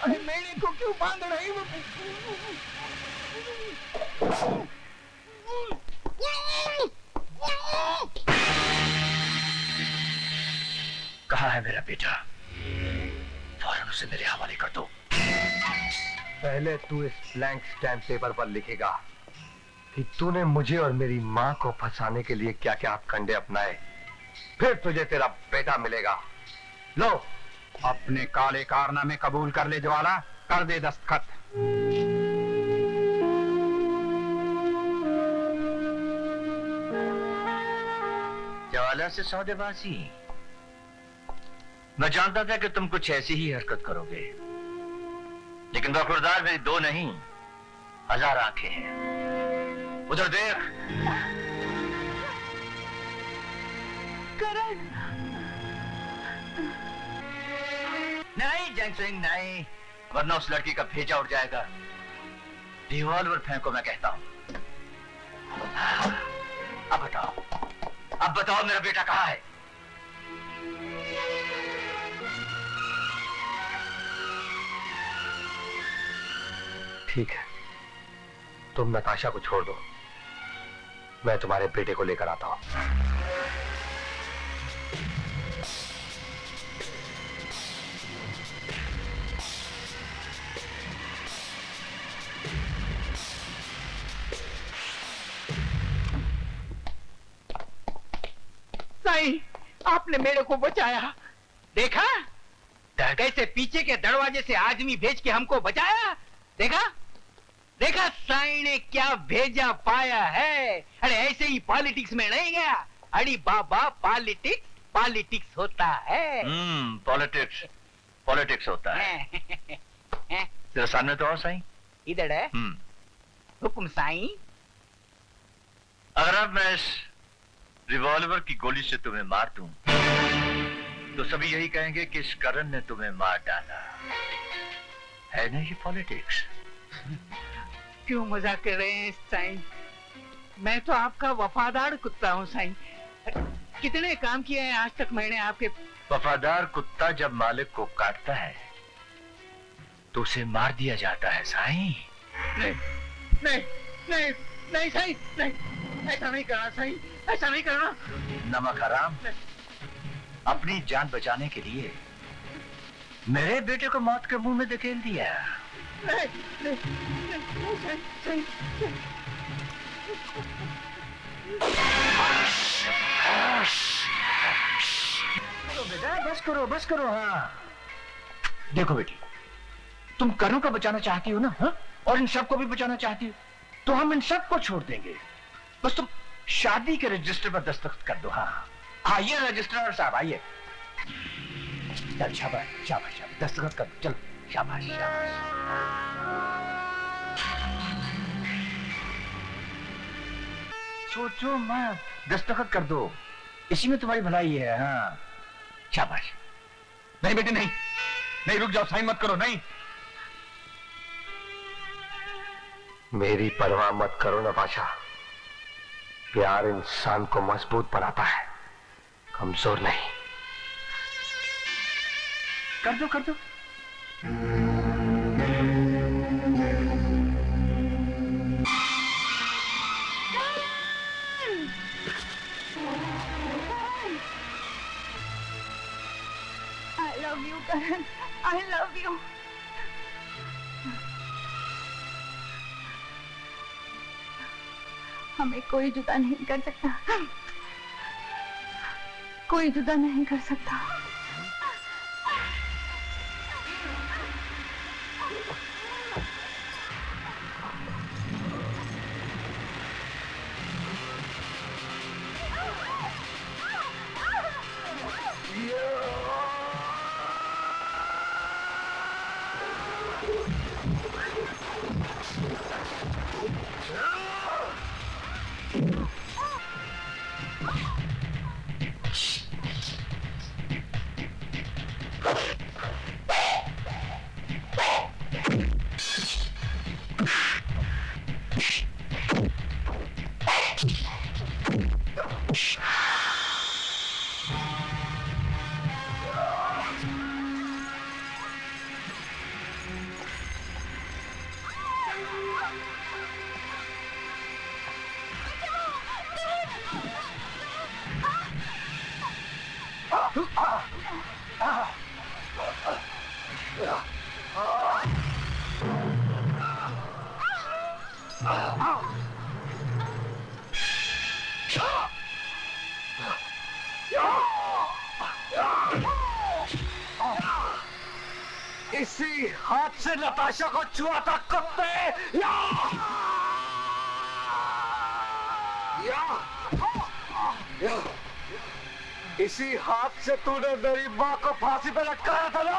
अरे मेरे को क्यों बांध रही हो। कहाँ है मेरा बेटा? फौरन उसे मेरे हवाले कर दो। पहले तू इस ब्लैंक स्टैम्प पेपर पर लिखेगा कि तूने मुझे और मेरी माँ को फंसाने के लिए क्या क्या कंडे अपनाए, फिर तुझे तेरा बेटा मिलेगा। लो, अपने काले कारनामे कबूल कर ले ज्वाला, कर दे दस्तखत। ज्वाला से सौदेबाजी, मैं जानता था कि तुम कुछ ऐसी ही हरकत करोगे, लेकिन बखुरदार मेरी 2 नहीं 1000 आंखें हैं। उधर देख। करण। नहीं जंग सिंह नहीं, वरना उस लड़की का भेजा उड़ जाएगा। रिवॉल्वर फेंको मैं कहता हूं। अब बताओ मेरा बेटा कहाँ है? ठीक है, तुम नताशा को छोड़ दो, मैं तुम्हारे बेटे को लेकर आता हूं। साईं, आपने मेरे को बचाया, देखा कैसे पीछे के दरवाजे से आदमी भेज के हमको बचाया। देखा देखा साईं ने क्या भेजा पाया है। अरे ऐसे ही पॉलिटिक्स में नहीं गया। अरे बाबा, पॉलिटिक्स पॉलिटिक्स होता है। पॉलिटिक्स पॉलिटिक्स होता है। तेरे सामने तो और साईं इधर है। हुक्म साईं। अगर अब मैं इस रिवॉल्वर की गोली से तुम्हें मार दूं, तो सभी यही कहेंगे कि इस करण ने तुम्हें मार डाला है ना। ये पॉलिटिक्स। क्यों मजाक कर रहे हैं साईं? मैं तो आपका वफादार कुत्ता हूँ साईं। कितने काम किए हैं आज तक मैंने आपके। वफादार कुत्ता जब मालिक को काटता है तो उसे मार दिया जाता है साईं। नहीं नहीं नहीं नहीं साईं, नहीं, ऐसा नहीं करना साईं, ऐसा नहीं करना। नमक हराम, अपनी जान बचाने के लिए मेरे बेटे को मौत के मुंह में धकेल दिया। नहीं, नहीं, नहीं, साईं, बेटा बस करो। हाँ देखो बेटी, तुम करण को बचाना चाहती हो ना, हा? और इन सबको भी बचाना चाहती हो, तो हम इन सबको छोड़ देंगे। बस तुम शादी के रजिस्टर पर दस्तखत कर दो। हाँ आइए रजिस्ट्रार साहब, आइए। चल शाबाश शाबाश शाबाश, दस्तखत कर दो, चलो शाबाश शाबाश। सोचो मत, दस्तखत कर दो, इसी में तुम्हारी भलाई है। हाँ शाबाश। नहीं बेटे नहीं, नहीं रुक जाओ साईं, मत करो। नहीं, मेरी परवाह मत करो नताशा। प्यार इंसान को मजबूत बनाता है, कमजोर नहीं। कर दो कर दो। I love you, Karan. I love you. हमें कोई जुदा नहीं कर सकता, कोई जुदा नहीं कर सकता। इसी हाथ से नताशा को छुआता कुत्ते। या! या! या! इसी हाथ से तूने मेरी माँ को फांसी पे लटकाया था ना?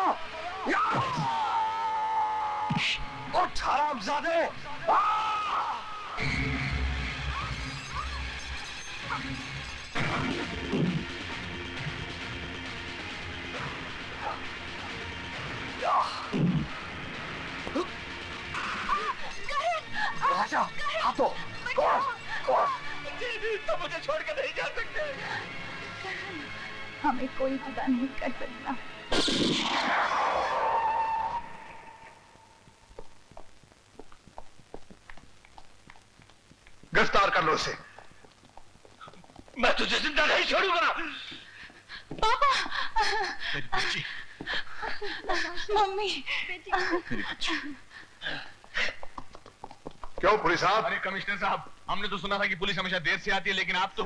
या! उठ हरामजादे! राजा, हाथों, तो मुझे छोड़ के नहीं जा सकते। हमें कोई जुदा नहीं कर सकता। गिरफ्तार कर लो उसे। मैं तुझे जिंदा नहीं छोड़ूंगा। पापा, मेरी बच्ची, मम्मी, मेरी बच्ची। क्यों पुलिस साहब? अरे कमिश्नर साहब, हमने तो सुना था कि पुलिस हमेशा देर से आती है, लेकिन आप तो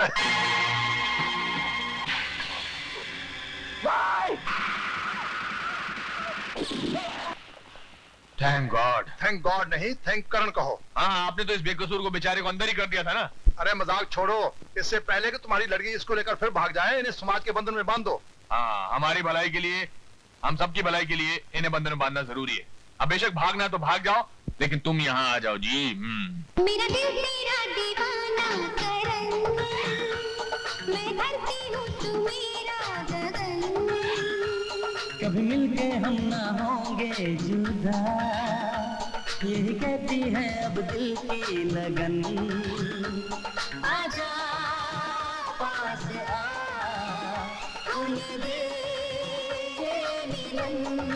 थैंक गॉड। थैंक गॉड नहीं, थैंक करण कहो। हाँ, आपने तो इस बेकसूर को बेचारे को अंदर ही कर दिया था ना। अरे मजाक छोड़ो, इससे पहले कि तुम्हारी लड़की इसको लेकर फिर भाग जाए, इन्हें समाज के बंधन में बांध दो। हाँ, हमारी भलाई के लिए, हम सबकी भलाई के लिए इन्हें बंधन में बांधना जरूरी है। अब बेशक भागना तो भाग जाओ, लेकिन तुम यहाँ आ जाओ जी। मेरा दिल तेरा दीवाना करन, मैं धरती हूँ तू मेरा गगन। कभी मिलके हम ना होंगे जुदा, यही कहती है अब दिल की लगन। आजा पास आ, उन्हें दे ये मिलन।